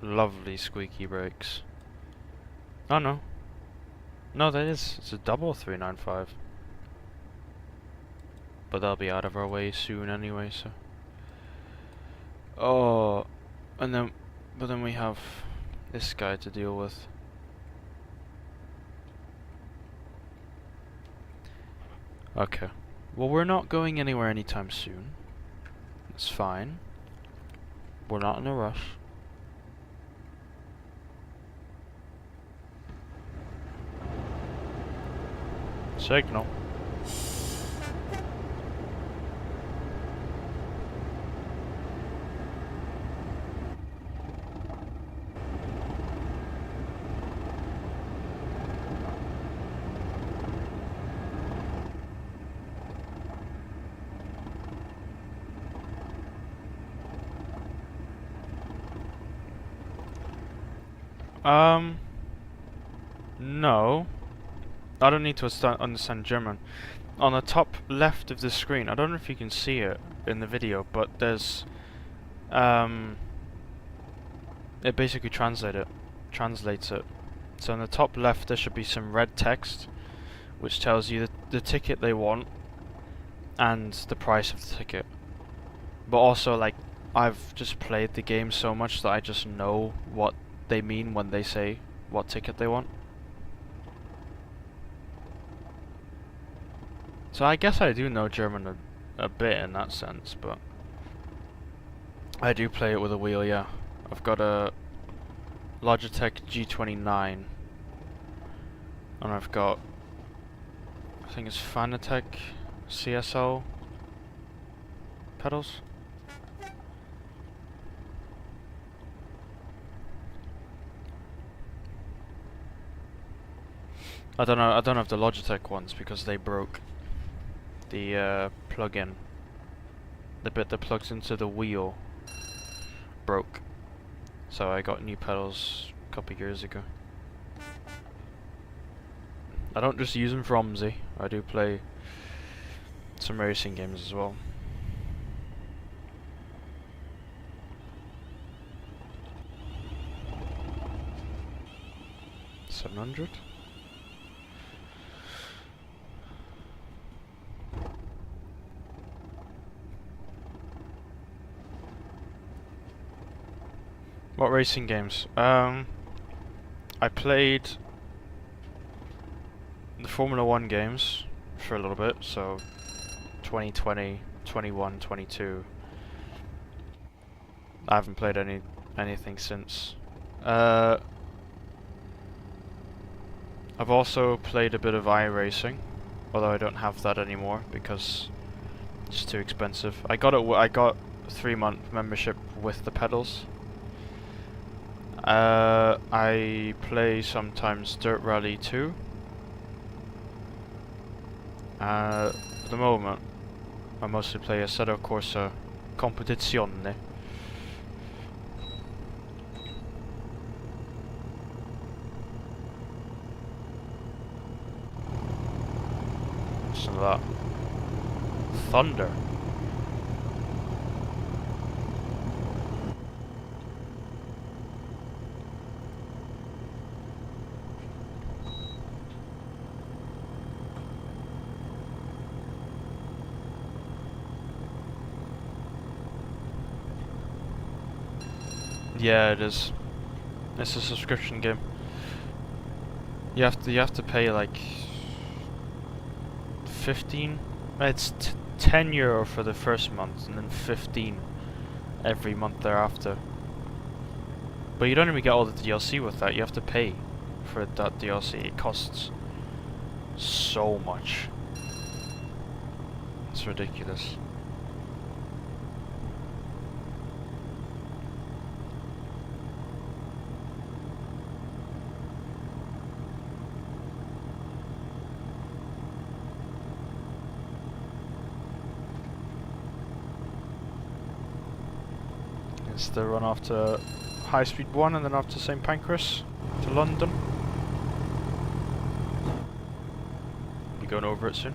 Lovely squeaky brakes. Oh no. No, that is. It's a double 395. But they'll be out of our way soon anyway, so. Oh. And then. But then we have this guy to deal with. Okay. Well, we're not going anywhere anytime soon. It's fine. We're not in a rush. Signal. No. I don't need to understand German. On the top left of the screen, I don't know if you can see it in the video, but there's it basically translates it So on the top left there should be some red text which tells you the ticket they want and the price of the ticket. But also, like, I've just played the game so much that I just know what they mean when they say what ticket they want. So I guess I do know German a bit in that sense, but I do play it with a wheel, yeah. I've got a Logitech G29 and I've got, I think it's Fanatec CSL pedals. I don't have the Logitech ones because they broke. The plug-in, the bit that plugs into the wheel, broke. So I got new pedals a couple of years ago. I don't just use them for OMSI, I do play some racing games as well. $700? What racing games? I played the Formula 1 games for a little bit, so 2020, 21, 22. I haven't played anything since. I've also played a bit of iRacing, although I don't have that anymore because it's too expensive. I got I got a 3-month membership with the pedals. I play sometimes Dirt Rally 2. At the moment, I mostly play Assetto Corsa Competizione. Listen to that. Thunder. Yeah, it is. It's a subscription game. You have to pay like 15. It's €10 for the first month, and then 15 every month thereafter. But you don't even get all the DLC with that. You have to pay for that DLC. It costs so much. It's ridiculous. It's the run off to HighSpeed 1 and then off to St Pancras to London. Be going over it soon.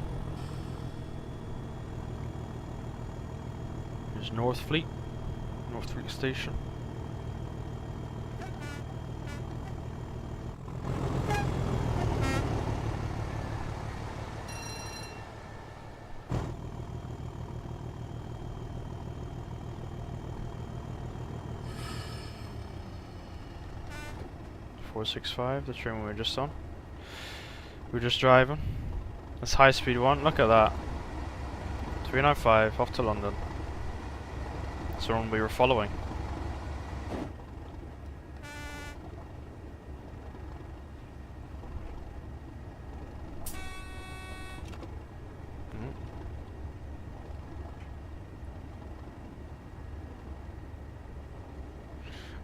Here's North Fleet Station. .465, the train we were just on. We were just driving. That's HighSpeed 1, look at that. 395 off to London. That's the one we were following.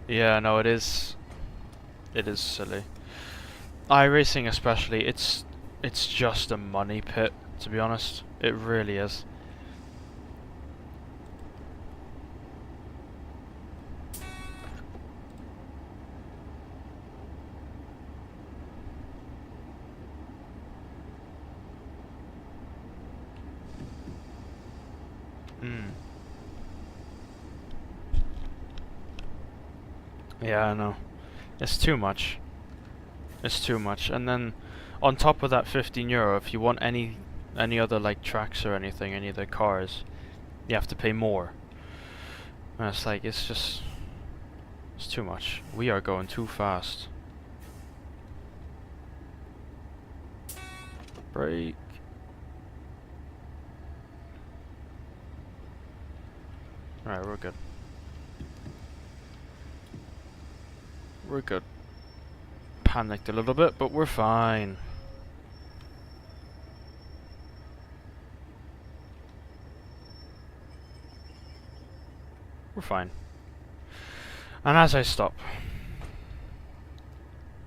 Yeah, no, it is. It is silly. iRacing especially, it's just a money pit, to be honest. It really is. Yeah, I know. It's too much. It's too much. And then on top of that 15 euro, if you want any other like tracks or anything, any other cars, you have to pay more. And it's like, it's too much. We are going too fast. Brake. Alright, we're good. We're good. Panicked a little bit, but we're fine. We're fine. And as I stop,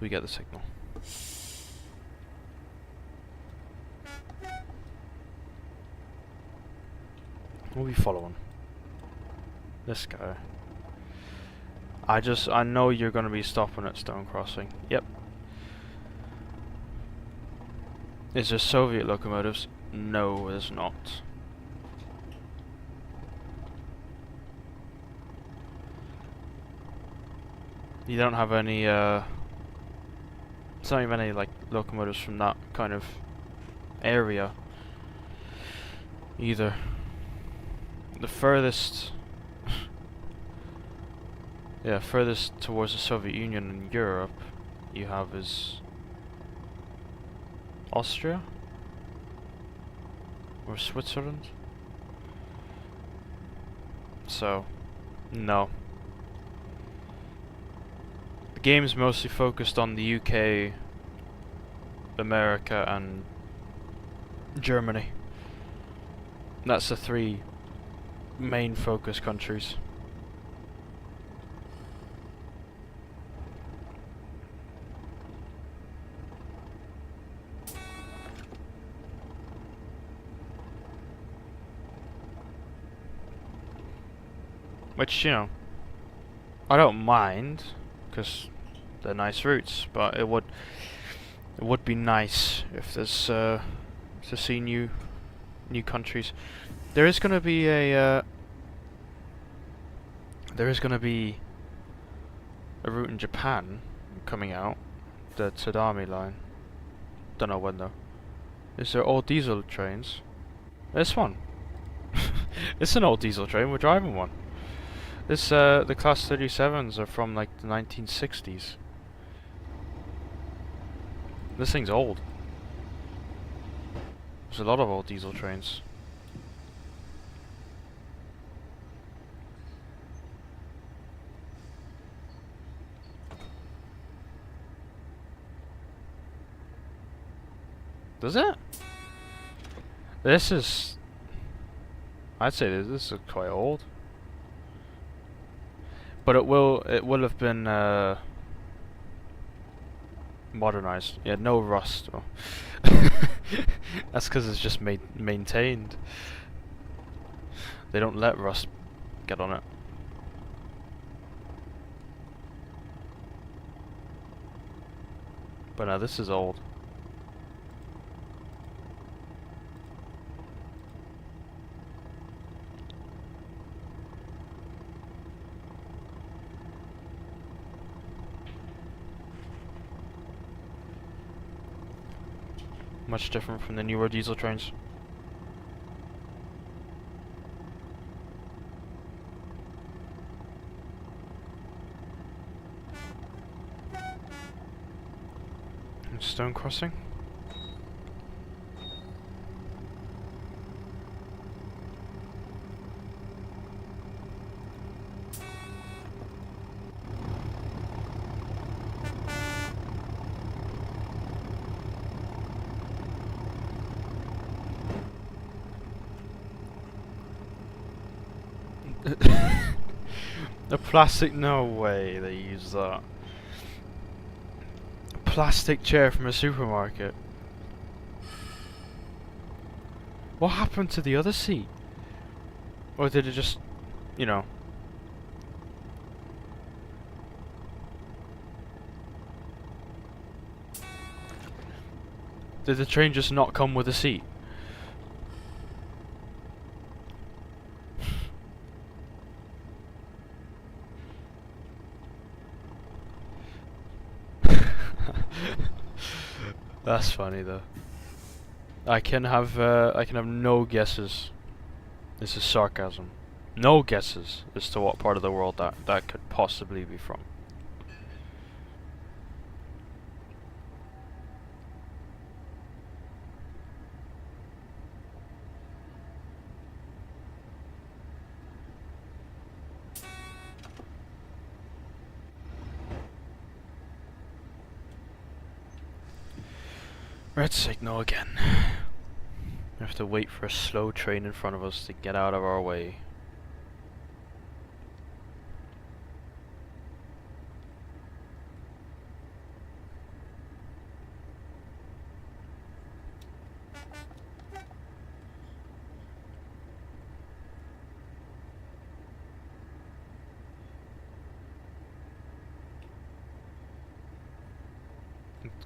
we get the signal. We'll be following this guy. I know you're gonna be stopping at Stone Crossing. Yep. Is there Soviet locomotives? No, there's not. You don't have any, it's not even any, like, locomotives from that kind of area either. The furthest, yeah, furthest towards the Soviet Union and Europe you have is Austria? Or Switzerland? So, no. The game's mostly focused on the UK, America, and Germany. That's the three main focus countries. Which, you know, I don't mind, because they're nice routes, but it would be nice if there's to see new countries. There is going to be a route in Japan coming out, the Tadami line. Don't know when though. Is there all diesel trains? This one. It's an old diesel train. We're driving one. This the Class 37s are from like the 1960s. This thing's old. There's a lot of old diesel trains. Does it? This is... I'd say this is quite old. But it will have been modernized. Yeah, no rust. Oh. That's because it's just maintained. They don't let rust get on it. But no, this is old. Much different from the newer diesel trains. Stone Crossing. The plastic, no way they use that. A plastic chair from a supermarket. What happened to the other seat? Or did it just, you know... Did the train just not come with a seat? That's funny though. I can have no guesses. This is sarcasm. No guesses as to what part of the world that could possibly be from. Red signal again. We have to wait for a slow train in front of us to get out of our way.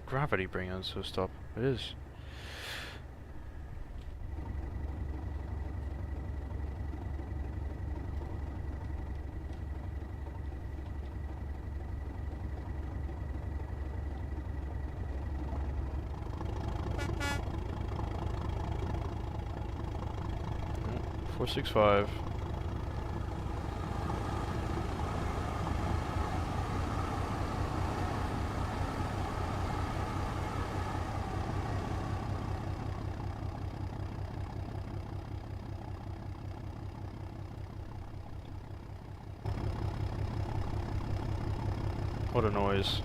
Gravity bringing us to a stop. It is. Oh, 465. What a noise.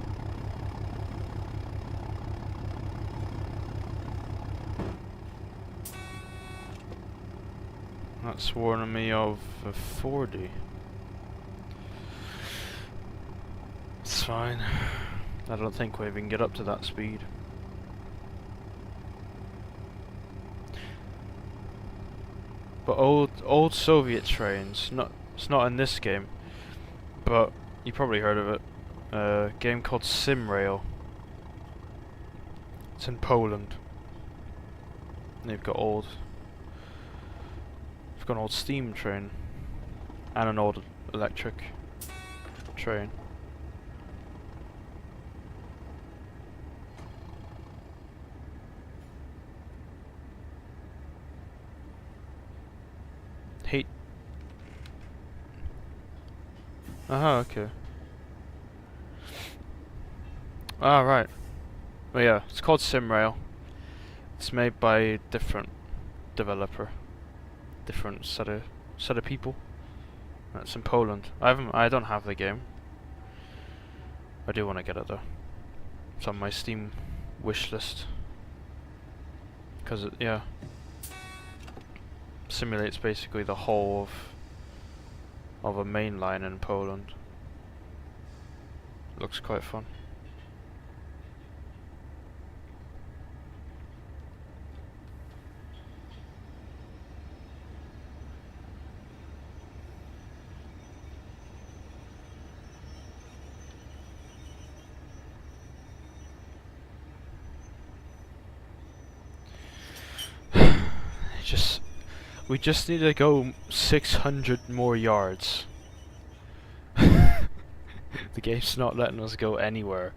That's warning me of a 40. It's fine. I don't think we even get up to that speed. But old Soviet trains, it's not in this game, but you probably heard of it. A game called Sim Rail. It's in Poland. And they've got an old steam train and an old electric train. Hate. Okay. Ah, right. Well, yeah, it's called Sim Rail. It's made by a different developer, different set of people. It's in Poland. I don't have the game. I do want to get it though. It's on my Steam wish list. Because it, yeah, simulates basically the whole of a main line in Poland. Looks quite fun. We just need to go 600 more yards. The game's not letting us go anywhere.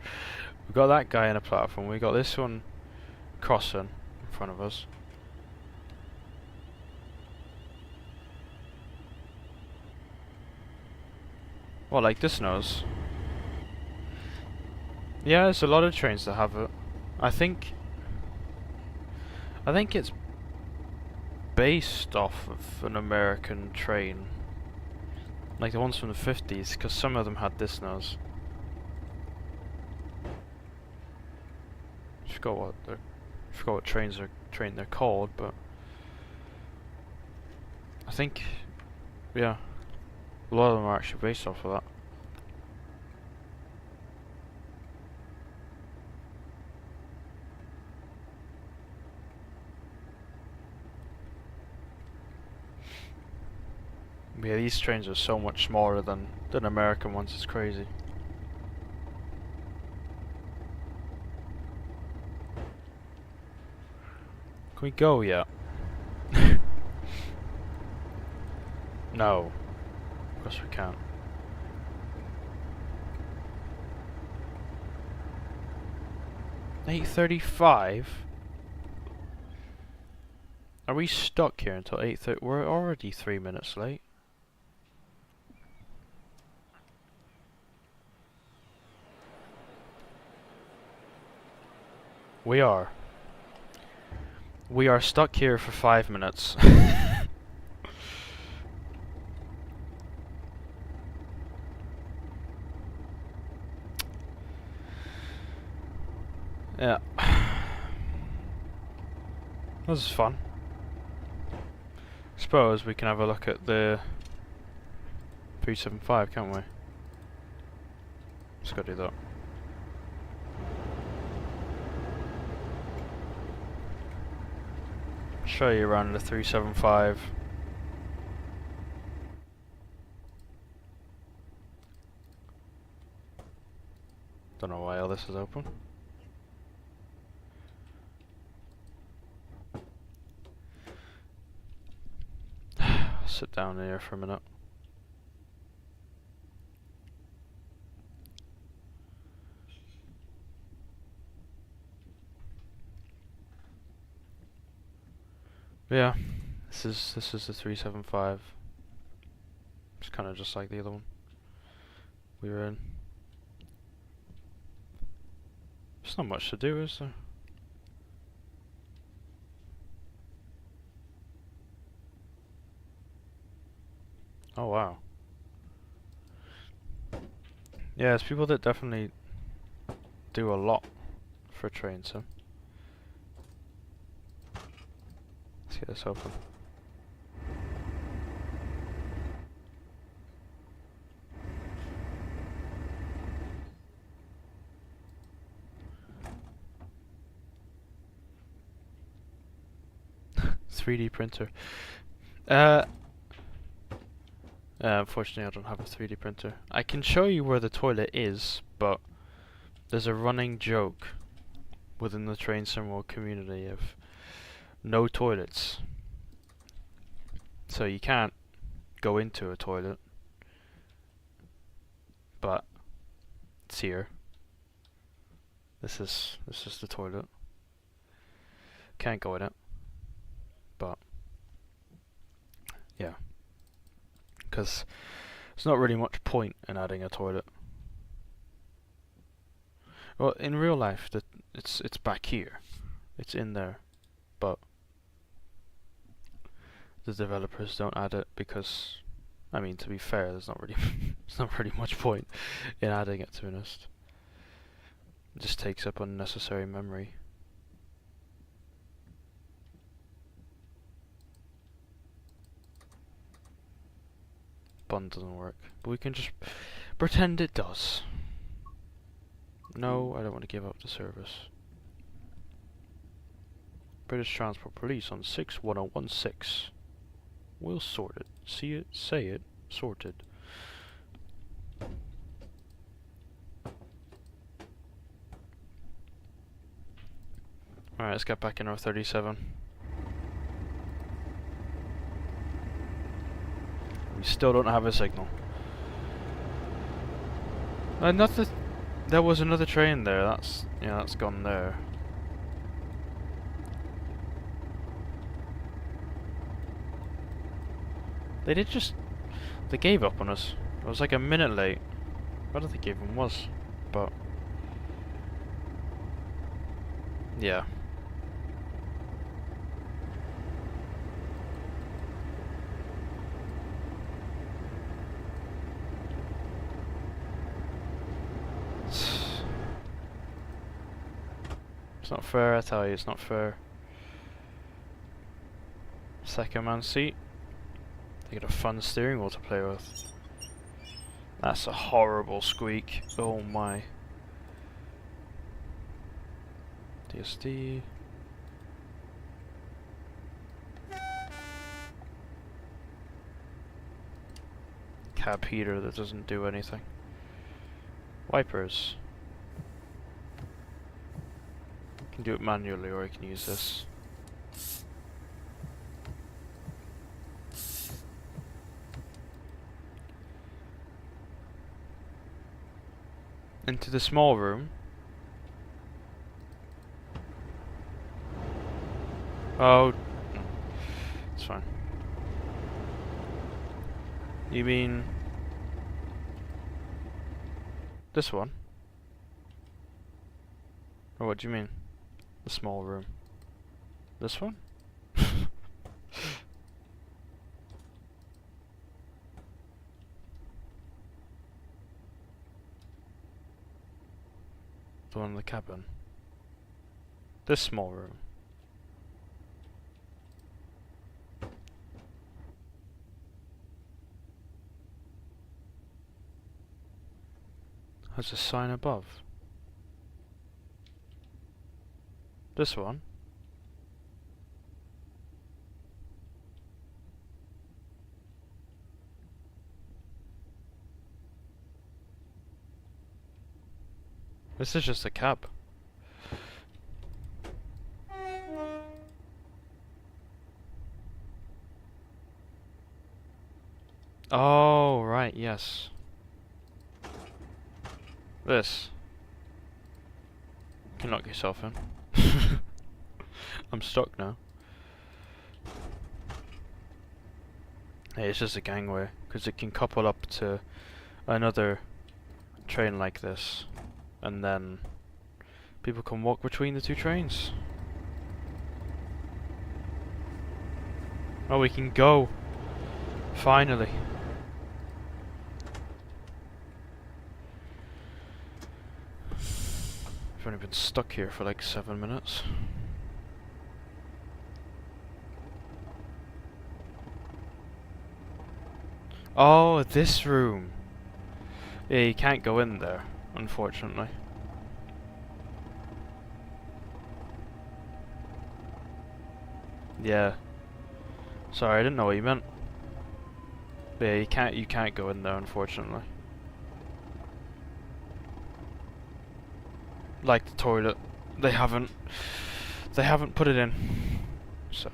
We got that guy on a platform. We got this one crossing in front of us. Well, like this knows. Yeah, there's a lot of trains that have it. I think it's based off of an American train, like the ones from the 50s, because some of them had this nose. I forgot what train they're called, but I think, yeah, a lot of them are actually based off of that. Yeah, these trains are so much smaller than American ones. It's crazy. Can we go yet? No. Of course we can't. 8:35? Are we stuck here until 8:30? We're already 3 minutes late. We are. We are stuck here for 5 minutes. Yeah. This is fun. Suppose we can have a look at the 375, can't we? Let's go do that. Show you around the 375. Don't know why all this is open. Sit down here for a minute. Yeah, this is the 375. It's kind of just like the other one we were in. There's not much to do, is there? Oh wow. Yeah, there's people that definitely do a lot for a train sim. Let's get this open. .3D printer. Unfortunately I don't have a 3D printer. I can show you where the toilet is, but there's a running joke within the train sim world community of no toilets. So you can't go into a toilet, but it's here. This is the toilet. Can't go in it, but yeah, because there's not really much point in adding a toilet. Well, in real life, it's back here, it's in there, but the developers don't add it because, I mean, to be fair, there's not really there's not really much point in adding it, to be honest. It just takes up unnecessary memory. Button doesn't work, but we can just pretend it does. No, I don't want to give up the service. British Transport Police on 61016. We'll sort it. See it, say it, sorted. Alright, let's get back in our 37. We still don't have a signal. There was another train there. That's gone there. They gave up on us. It was like a minute late. I don't think it even was, but yeah. It's not fair, I tell you, it's not fair. Second man seat. They get a fun steering wheel to play with. That's a horrible squeak. Oh my. DSD. Cab heater that doesn't do anything. Wipers. You can do it manually or you can use this. Into the small room. Oh, it's fine. You mean this one? Or what do you mean? The small room. This one? The one in the cabin. This small room. Has a sign above. This one? This is just a cab. Oh, right, yes. This. You can lock yourself in. I'm stuck now. Hey, it's just a gangway, because it can couple up to another train like this, and then people can walk between the two trains. Oh, we can go! Finally! I've only been stuck here for like 7 minutes. Oh, this room! Yeah, you can't go in there, unfortunately. Yeah. Sorry, I didn't know what you meant. Yeah, you can't go in there, unfortunately. Like the toilet, they haven't put it in, so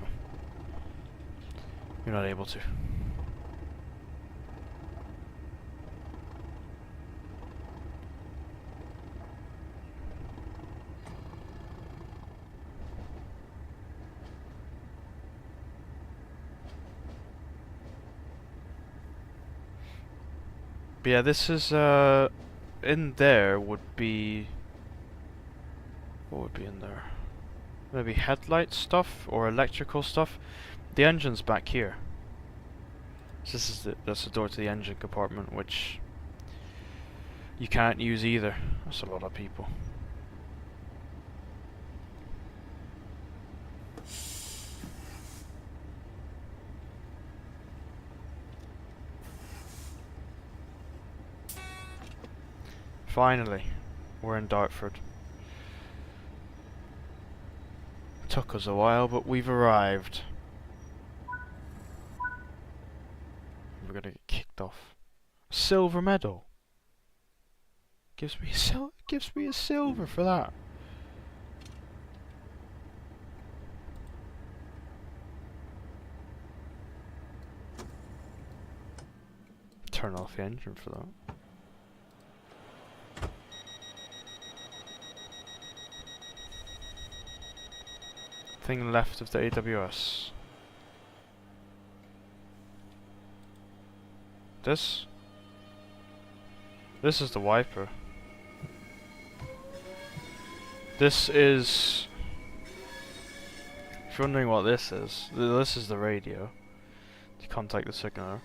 you're not able to. But yeah, this is in there would be, what would be in there? Maybe headlight stuff or electrical stuff. The engine's back here. So this is that's the door to the engine compartment, which you can't use either. That's a lot of people. Finally, we're in Dartford. Took us a while, but we've arrived. We're gonna get kicked off. Silver medal. Gives me a silver for that. Turn off the engine for that. Thing left of the AWS. This is the wiper. This is, if you're wondering what this is the radio to contact the signaler.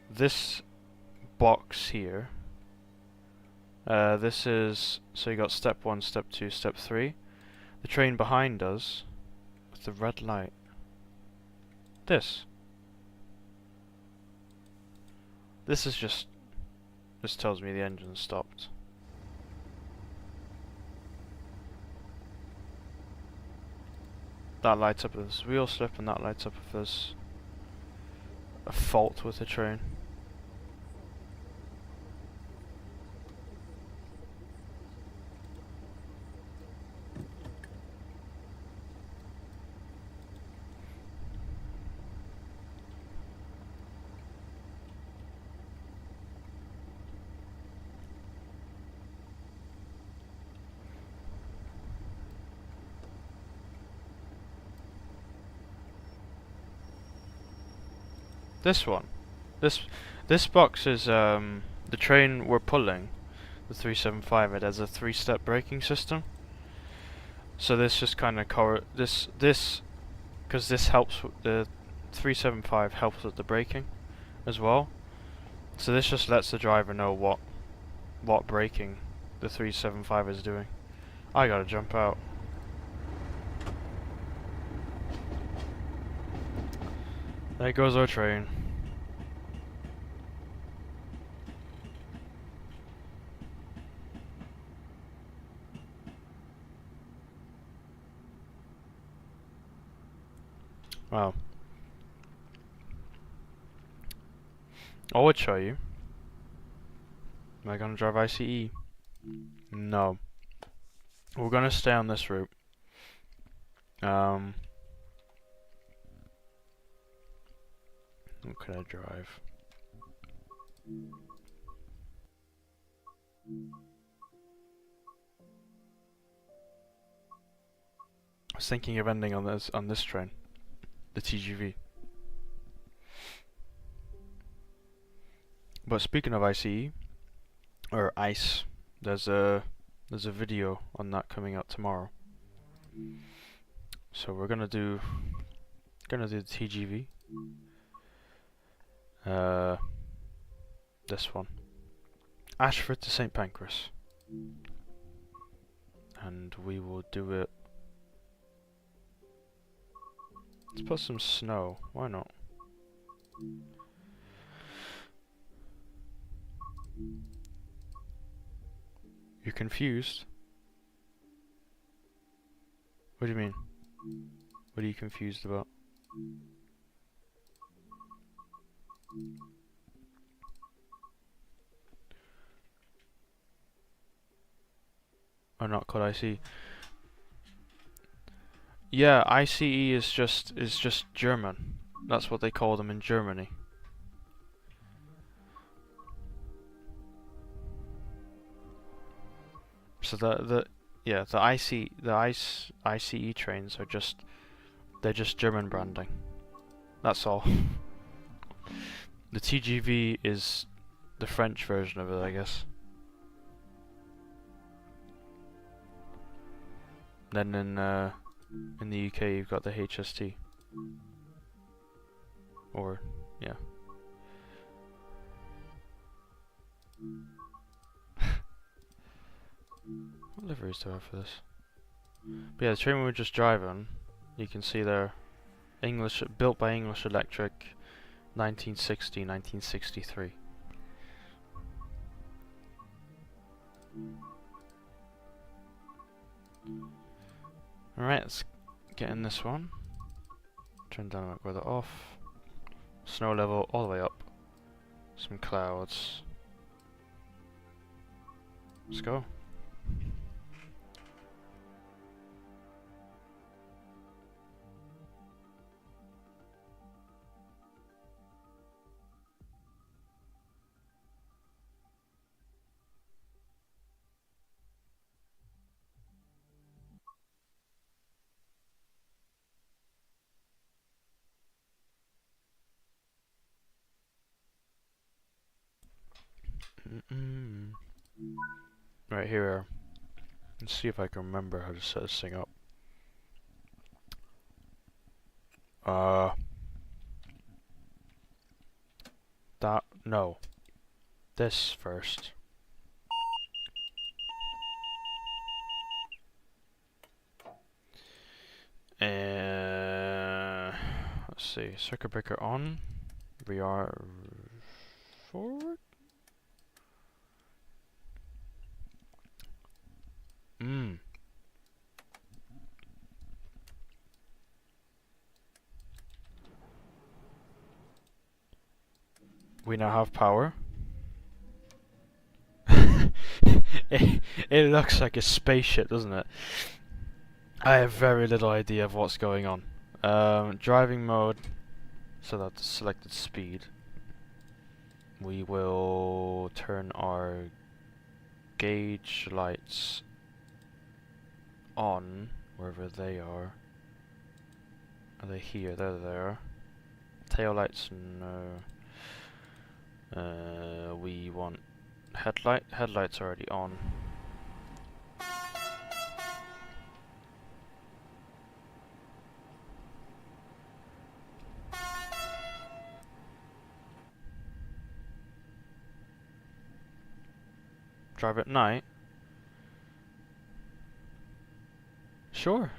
This box here, this is, so you got step 1, step 2, step 3. The train behind us with the red light. This is just, this tells me the engine stopped. That lights up if there's wheel slip, and that lights up if there's a fault with the train. This one. This this box is the train we're pulling, the 375. It has a 3-step braking system. So this just kind of this because this helps with the 375 helps with the braking as well. So this just lets the driver know what braking the 375 is doing. I gotta jump out. There goes our train. Wow. I would show you. Am I gonna drive ICE? No. We're gonna stay on this route. What could I drive? I was thinking of ending on this train, the TGV. But speaking of ICE or ICE, there's a video on that coming out tomorrow. So we're gonna do the TGV. This one, Ashford to St Pancras, and we will do it. Let's put some snow. Why not? You're confused? What do you mean? What are you confused about? Or not called ICE? Yeah, ICE is just German. That's what they call them in Germany. So the ICE trains are they're just German branding. That's all. The TGV is the French version of it, I guess. Then in the UK you've got the HST. Or yeah. What liveries do I have for this? But yeah, the train we were just driving, you can see there, built by English Electric, 1960, 1963. Alright, let's get in this one. Turn dynamic weather off. Snow level all the way up. Some clouds. Let's go. Right, here we are. Let's see if I can remember how to set this thing up. No. This first. Let's see. Circuit breaker on. We are forward. We now have power. It looks like a spaceship, doesn't it? I have very little idea of what's going on. Driving mode. So that's selected speed. We will turn our gauge lights on wherever they are. Are they here? There they are. Tail lights, no. We want headlights already on. Drive at night? Sure.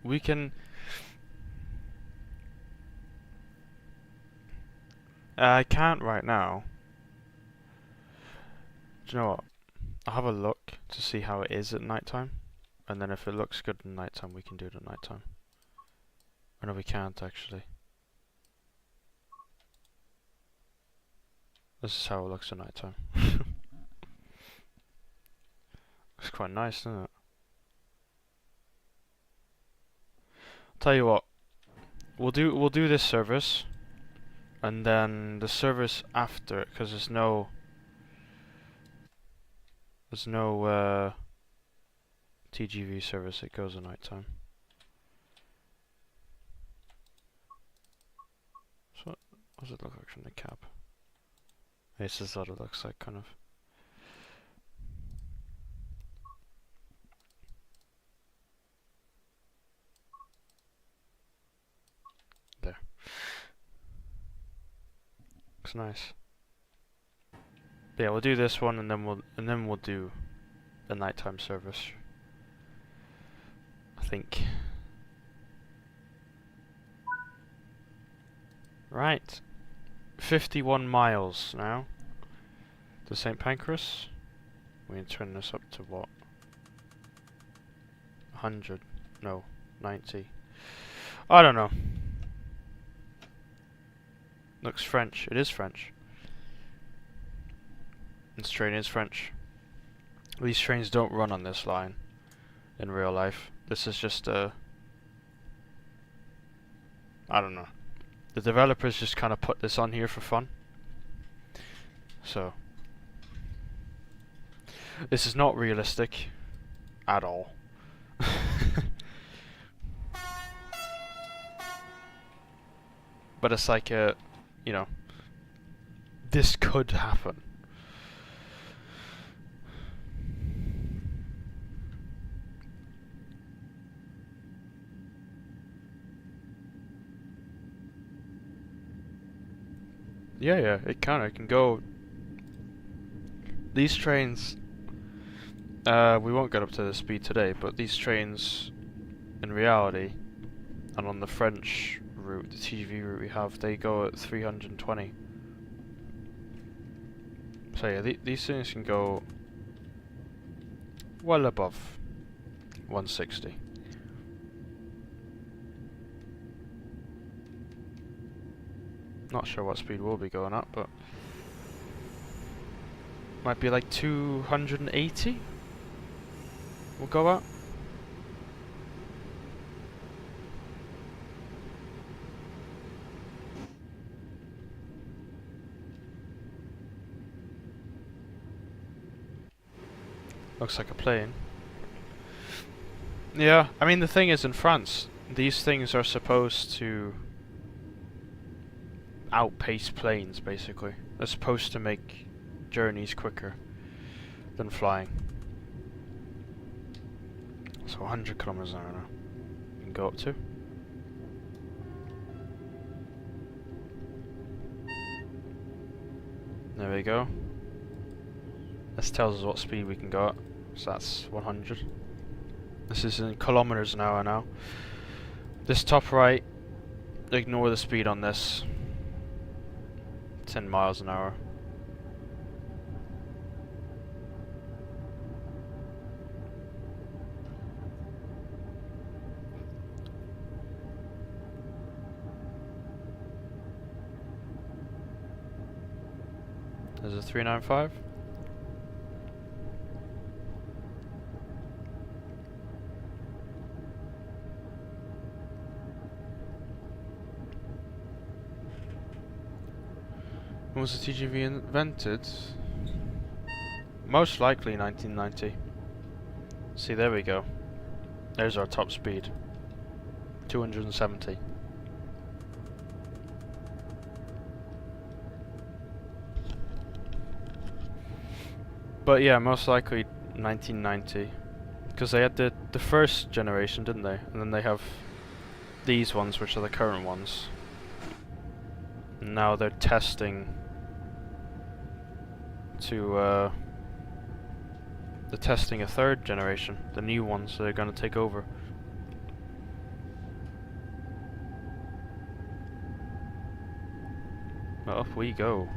We can... I can't right now. Do you know what? I'll have a look to see how it is at nighttime. And then if it looks good at nighttime, we can do it at nighttime. Oh no, we can't actually. This is how it looks at nighttime. Looks quite nice, doesn't it? Tell you what, we'll do this service, and then the service after, because there's no TGV service that goes at night time. So what does it look like from the cab? This is what it looks like, kind of. There. Looks nice. But yeah, we'll do this one, and then we'll do the nighttime service. I think. Right. 51 miles now to St. Pancras. We can turn this up to what? 100? No, 90. I don't know. Looks French. It is French. This train is French. These trains don't run on this line in real life. This is just I don't know. The developers just kind of put this on here for fun. So this is not realistic at all. But it's like a, you know, this could happen. Yeah, it can go. These trains, we won't get up to the speed today, but these trains, in reality, and on the French route, the TGV route we have, they go at 320. So yeah, these things can go well above 160. Not sure what speed we'll be going at, but might be like 280 we'll go at. Looks like a plane. Yeah, I mean the thing is, in France, these things are supposed to outpace planes, basically. They're supposed to make journeys quicker than flying. So 100 kilometers an hour now. You can go up to. There we go. This tells us what speed we can go at. So that's 100. This is in kilometers an hour now. This top right, ignore the speed on this. 10 miles an hour. There's a 395. When was the TGV invented? Most likely 1990. See, there we go. There's our top speed. 270. But yeah, most likely 1990. Because they had the first generation, didn't they? And then they have these ones, which are the current ones. And now they're testing to, they're testing a third generation, the new ones that are going to take over. Well, up we go.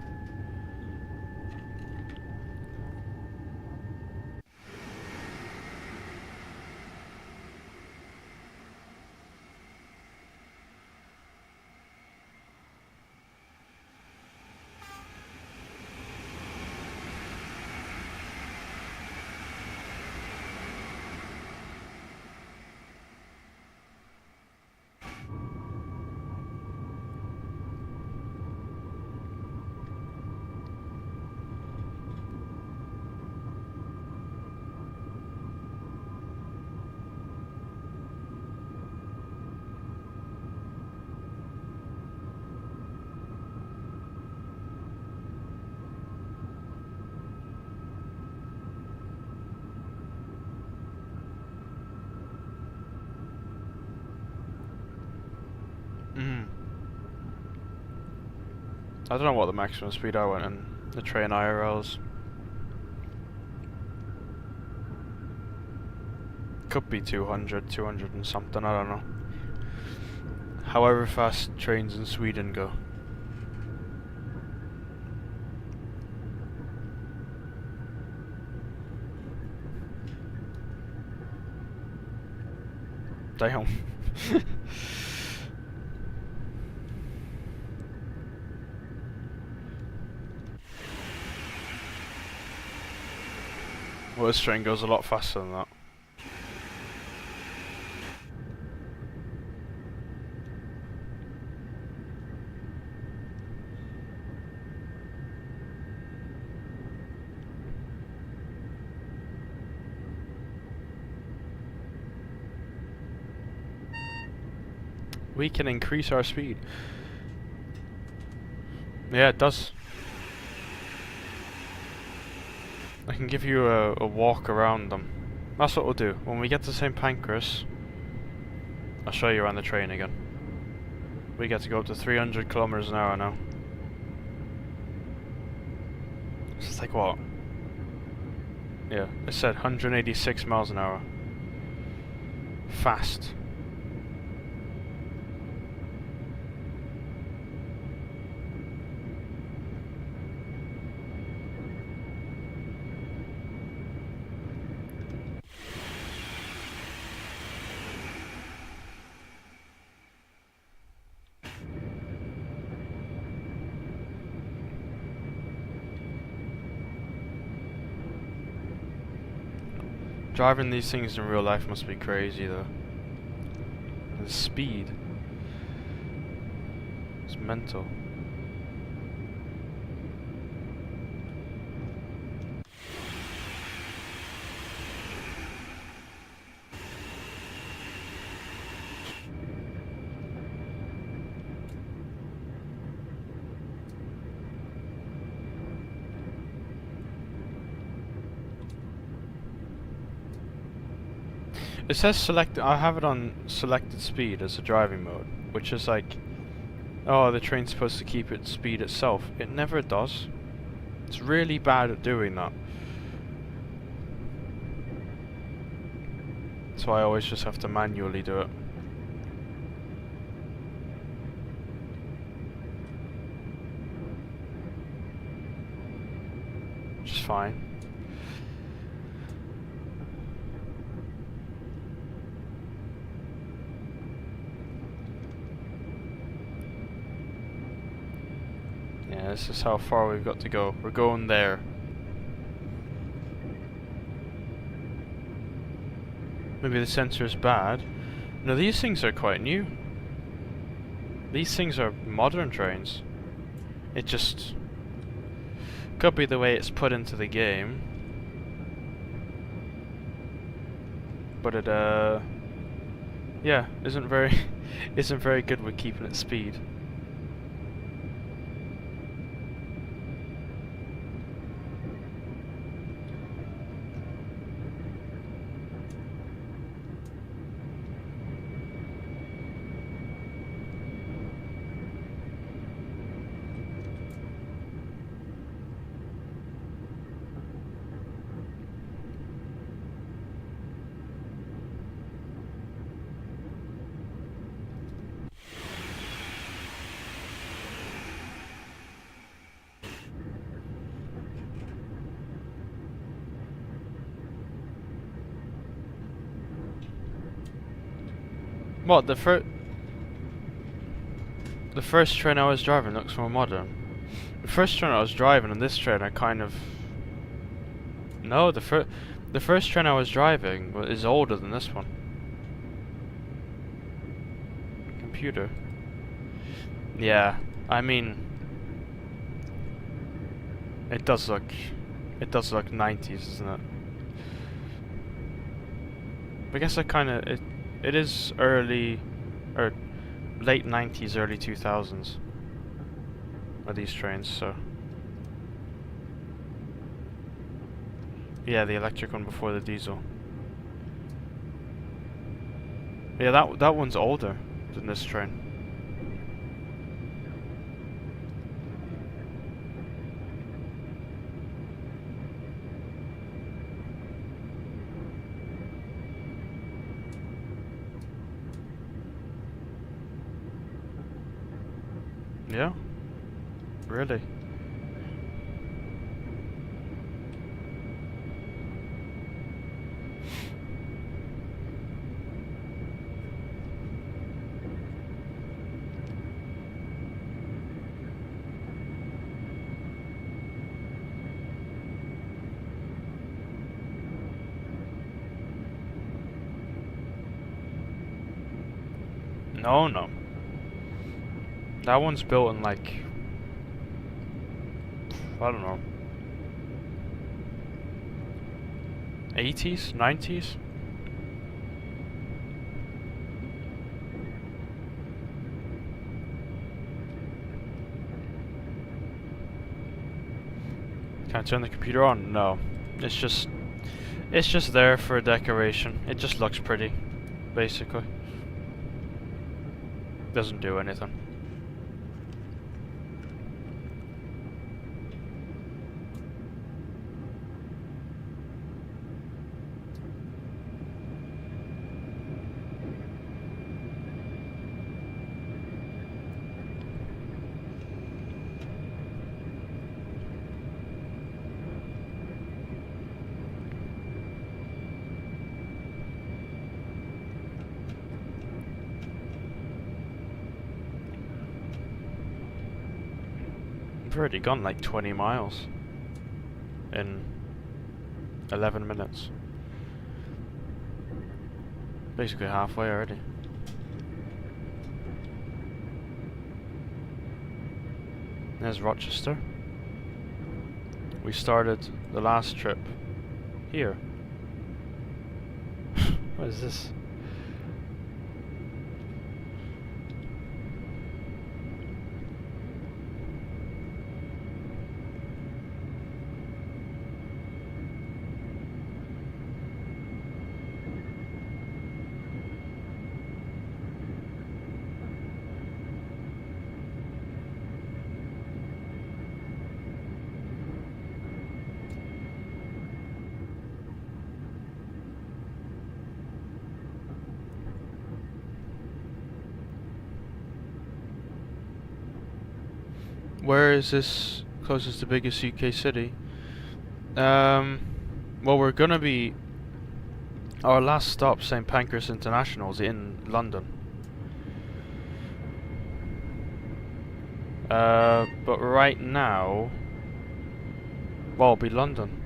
I don't know what the maximum speed I went in the train IRLs. Could be 200, 200 and something, I don't know. However fast trains in Sweden go. Damn. Well, this train goes a lot faster than that. We can increase our speed. Yeah, it does. I can give you a walk around them. That's what we'll do. When we get to St. Pancras, I'll show you around the train again. We get to go up to 300 kilometers an hour now. It's like what? Yeah, it said 186 miles an hour. Fast. Driving these things in real life must be crazy though. The speed. It's mental. It says select. I have it on selected speed as a driving mode, which is like, oh, the train's supposed to keep its speed itself. It never does. It's really bad at doing that. So I always just have to manually do it. Which is fine. Yeah, this is how far we've got to go. We're going there. Maybe the sensor is bad. No, these things are quite new. These things are modern trains. It just could be the way it's put into the game. But it yeah, isn't very good with keeping its speed. What, the first train I was driving looks more modern. The first train I was driving and this train are kind of... No, the first train I was driving is older than this one. Computer. Yeah, I mean... It does look 90s, doesn't it? I guess I kinda... It is early... or late 90s, early 2000s. Are these trains, so... Yeah, the electric one before the diesel. Yeah, that one's older than this train. Yeah? Really? No, no. That one's built in like... I don't know. 80s? 90s? Can I turn the computer on? No. It's just there for decoration. It just looks pretty, basically. Doesn't do anything. I've already gone like 20 miles in 11 minutes. Basically halfway already. There's Rochester. We started the last trip here. What is this? Where is this closest to biggest UK city? Well, we're gonna be... Our last stop, St Pancras International, is in London. But right now... Well, it'll be London.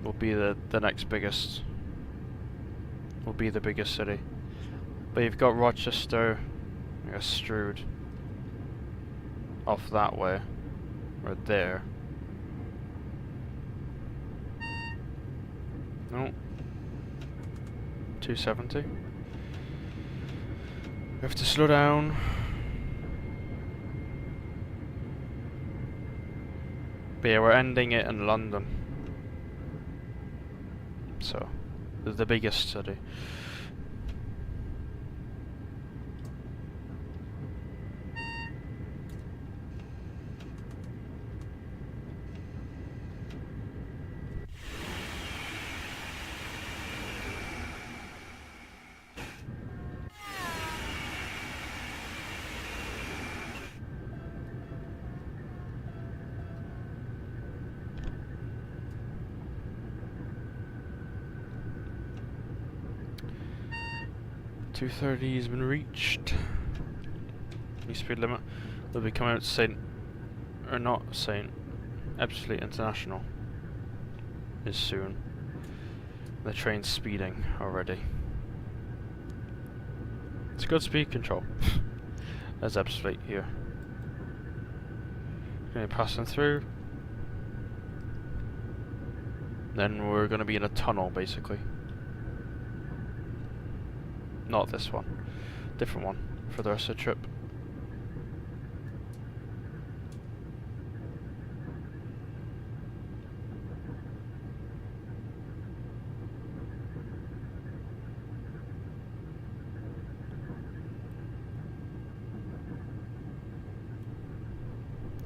Will be the next biggest... Will be the biggest city. But you've got Rochester, I guess Strood. Off that way, right there. No. 270. We have to slow down. But yeah, we're ending it in London. So, the biggest city. 230 has been reached. New speed limit. They'll be coming out to Saint, or not Saint, Ebbsfleet International is soon. The train's speeding already. It's good speed control. There's Ebbsfleet here. Gonna be passing through. Then we're gonna be in a tunnel basically. Not this one. Different one for the rest of the trip.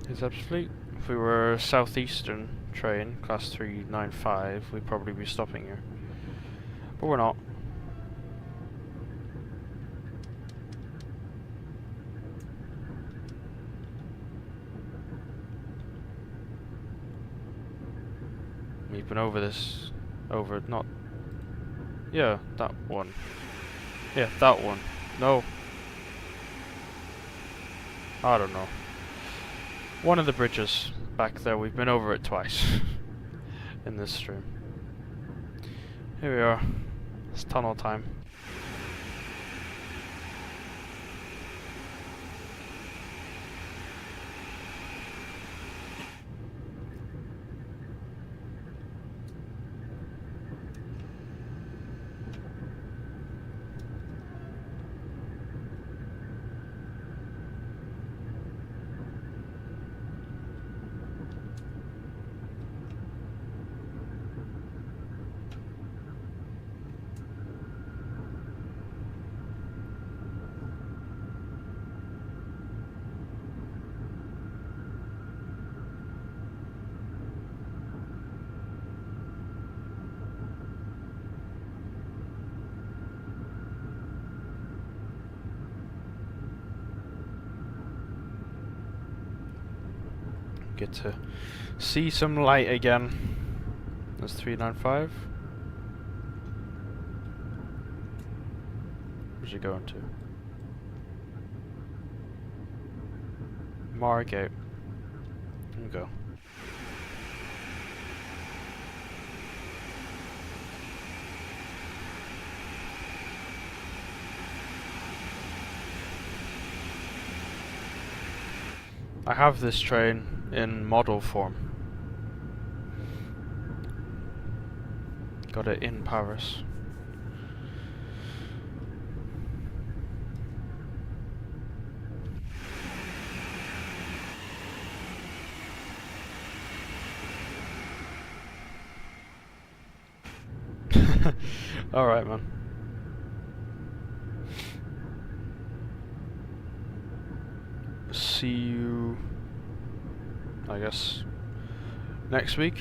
Is Ebbsfleet? If we were a SouthEastern train, class 395, we'd probably be stopping here. But we're not. We've been over this, not, yeah, that one. Yeah, that one. No. I don't know. One of the bridges back there, we've been over it twice in this stream. Here we are. It's tunnel time. Get to see some light again. That's 395. Where's you going to? Margate. Here we go. I have this train in model form. Got it in Paris. Alright, man. See you, I guess, next week,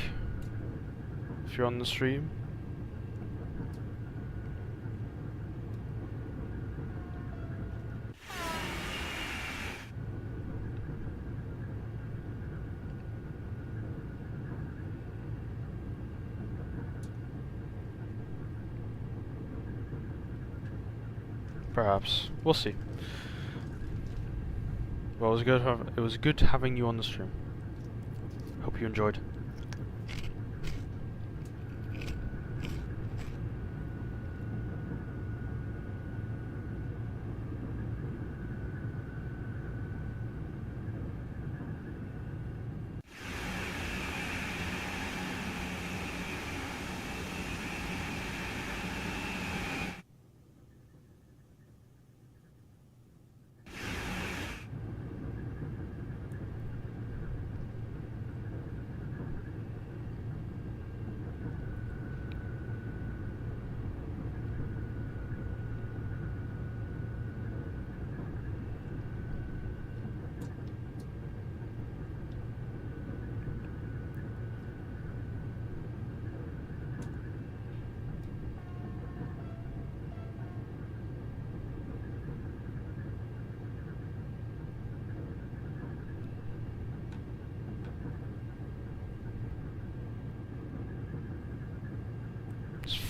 if you're on the stream. Perhaps. We'll see. Well, it was good having you on the stream. Hope you enjoyed.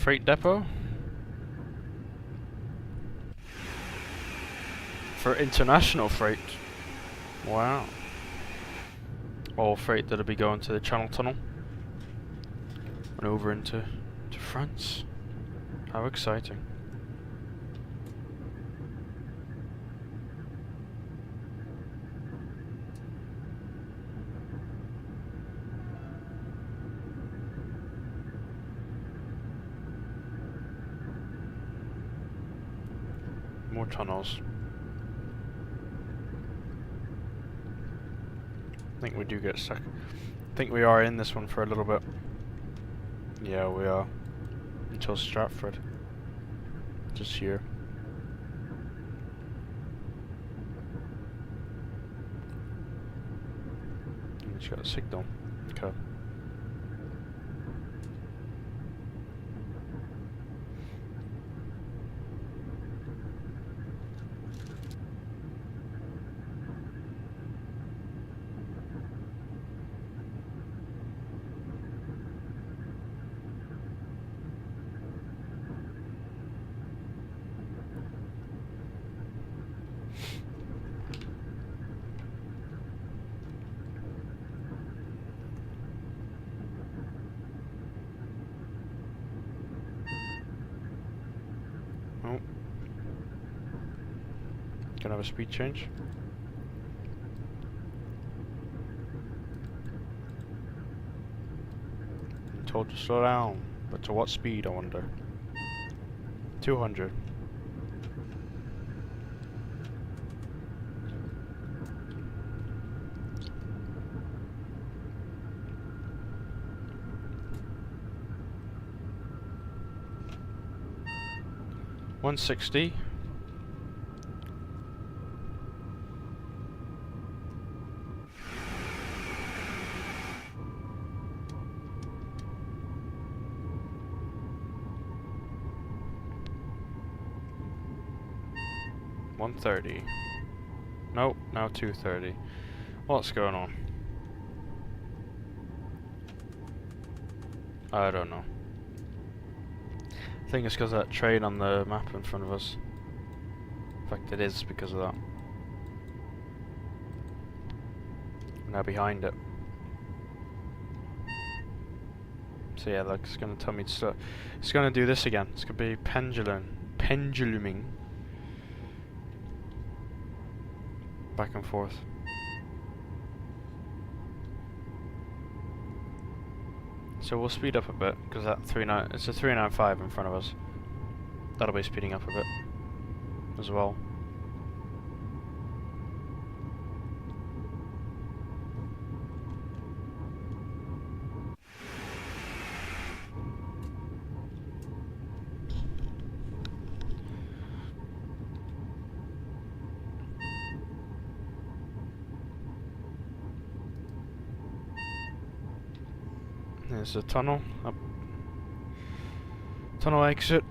Freight depot. for international freight. Wow. All freight that'll be going to the Channel Tunnel and over into France. How exciting. More tunnels. I think we do get stuck. I think we are in this one for a little bit. Yeah, we are. Until Stratford. Just here. And it's got a signal. Okay. Oh. Can I have a speed change? I'm told to slow down, but to what speed, I wonder? 200. $160. $130. Nope, now $230. What's going on? I don't know. I think it's because of that train on the map in front of us. In fact, it is because of that. We're now behind it. So yeah, look, it's gonna tell me to start. It's gonna do this again. It's gonna be penduluming back and forth. So we'll speed up a bit because that it's a 395 in front of us. That'll be speeding up a bit as well. There's a tunnel up. Tunnel exit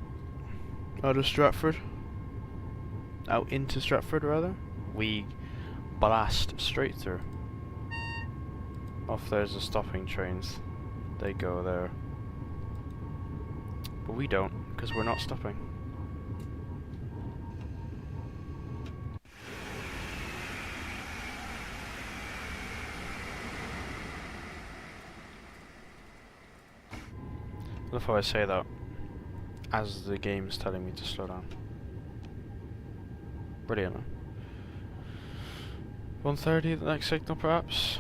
out of Stratford. Out into Stratford, rather. We blast straight through. Off there's the stopping trains. They go there. But we don't, because we're not stopping. I love how I say that as the game's telling me to slow down. Brilliant. 130, the next signal perhaps?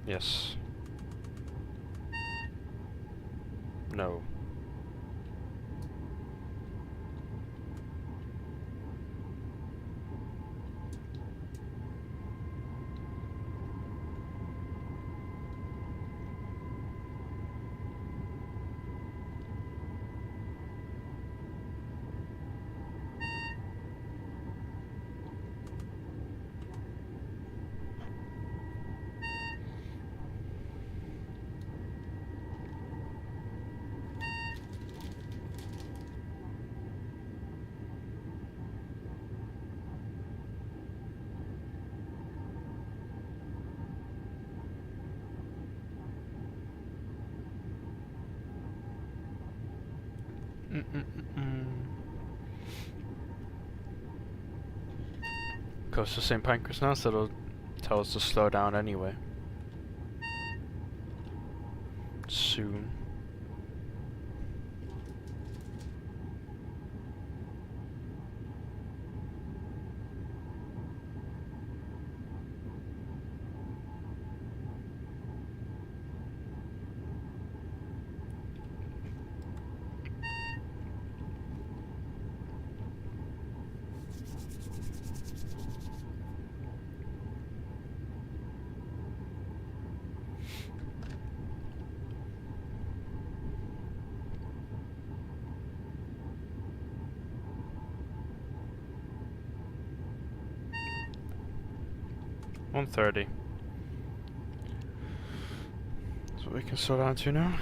Yes. No. close to St. Pancras now, so it'll tell us to slow down anyway. Soon. $130. So we can slow down to now.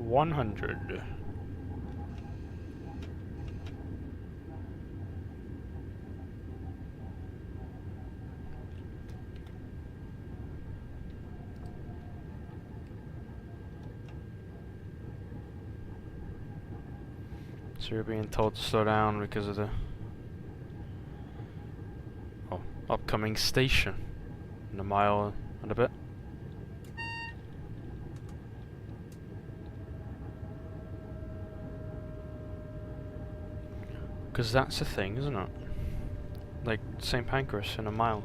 $100. So you're being told to slow down because of the upcoming station in a mile and a bit. Because that's the thing, isn't it? Like St. Pancras in a mile.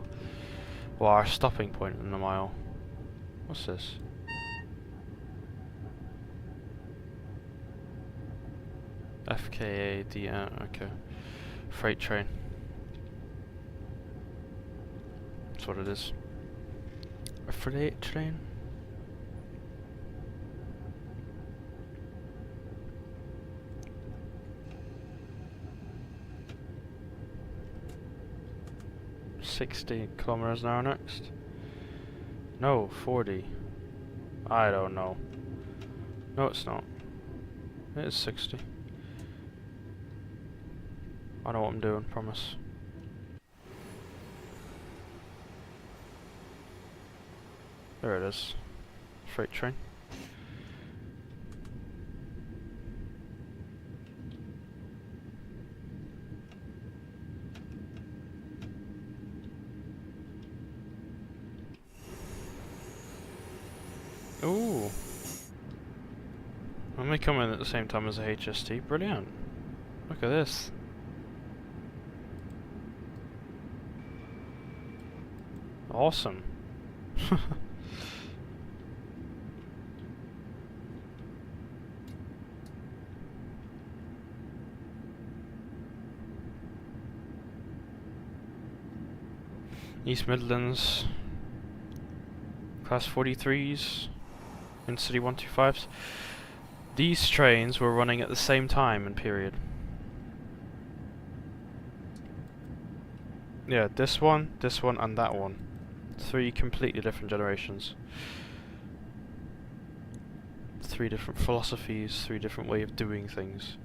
Well, our stopping point in a mile. What's this? FKAD, okay. Freight train. That's what it is. A freight train? $60 kilometers an hour next? No, 40. I don't know. No, it's not. It is 60. I know what I'm doing, promise. There it is. Freight train. Ooh. And they come in at the same time as a HST. Brilliant. Look at this. Awesome. East Midlands. Class 43s. In-city 125s. These trains were running at the same time in period. Yeah, this one, and that one. 3 completely different generations. 3 different philosophies, 3 different way of doing things.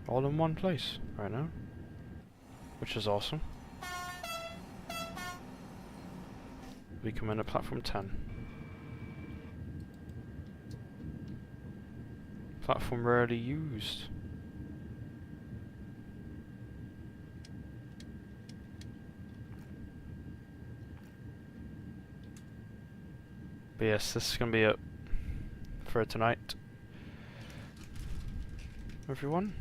All in one place right now. Which is awesome. We come in at platform 10. Platform rarely used. But yes, this is going to be it for tonight, everyone.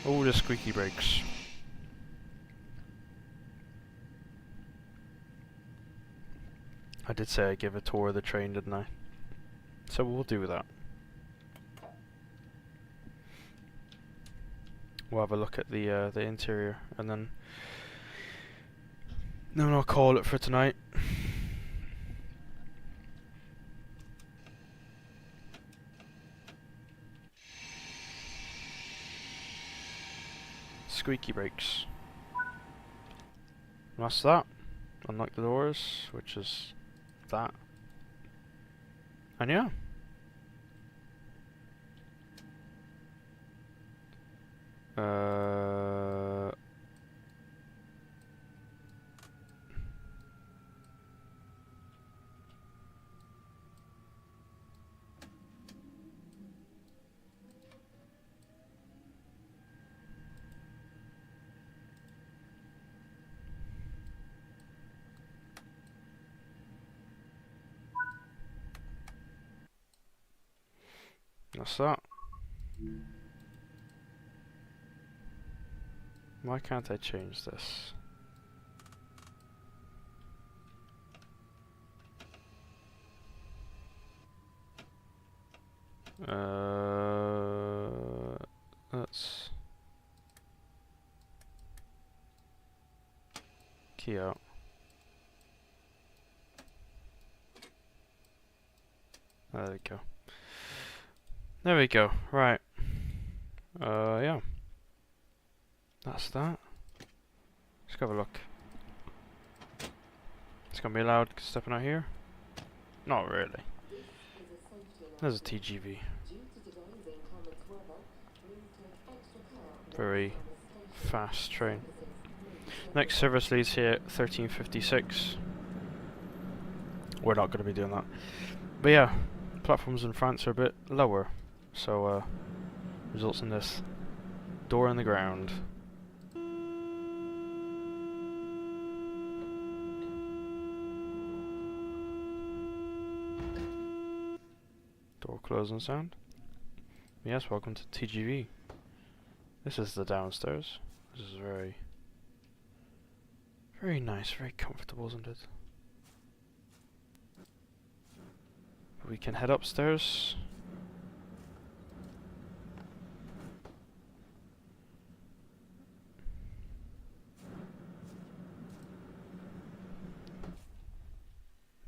Oh, the squeaky brakes. I did say I'd give a tour of the train, didn't I? So we'll do that. We'll have a look at the interior, and then I'll call it for tonight. Squeaky brakes. that's that. Unlock the doors, which is that. And yeah. That's that. Why can't I change this? Let's key out. There we go. There we go. Right. Yeah. That's that. Let's go have a look. It's gonna be loud stepping out here? Not really. There's a TGV. Very fast train. Next service leaves here at 13:56. We're not going to be doing that. But yeah, platforms in France are a bit lower. So, results in this door in the ground. Door closing sound. Yes, welcome to TGV. This is the downstairs. This is very nice, very comfortable, isn't it? We can head upstairs.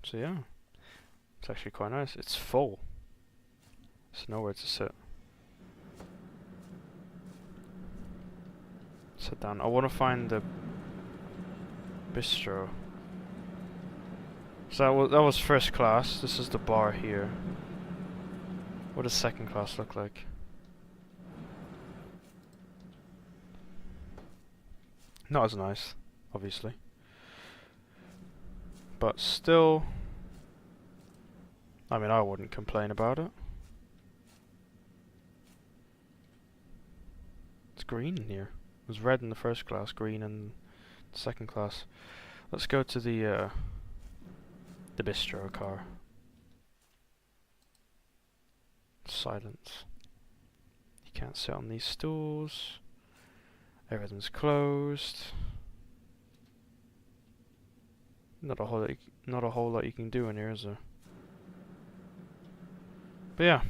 So yeah, it's actually quite nice. It's full. There's nowhere to sit. Sit down. I want to find the bistro. So that was first class. This is the bar here. What does second class look like? Not as nice, obviously. But still, I mean, I wouldn't complain about it. It's green in here. It was red in the first class, green in the second class. Let's go to the bistro car. Silence. You can't sit on these stools. Everything's closed. Not a whole lot you can do in here, is there? But yeah.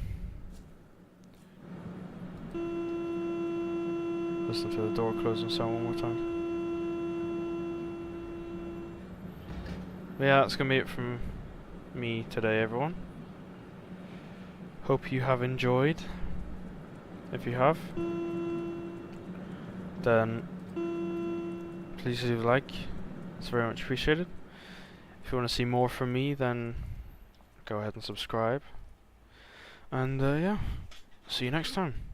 Listen to the door closing sound one more time. But yeah, that's gonna be it from me today, everyone. Hope you have enjoyed. If you have, then please leave a like. It's very much appreciated. If you want to see more from me, then go ahead and subscribe. And yeah, see you next time.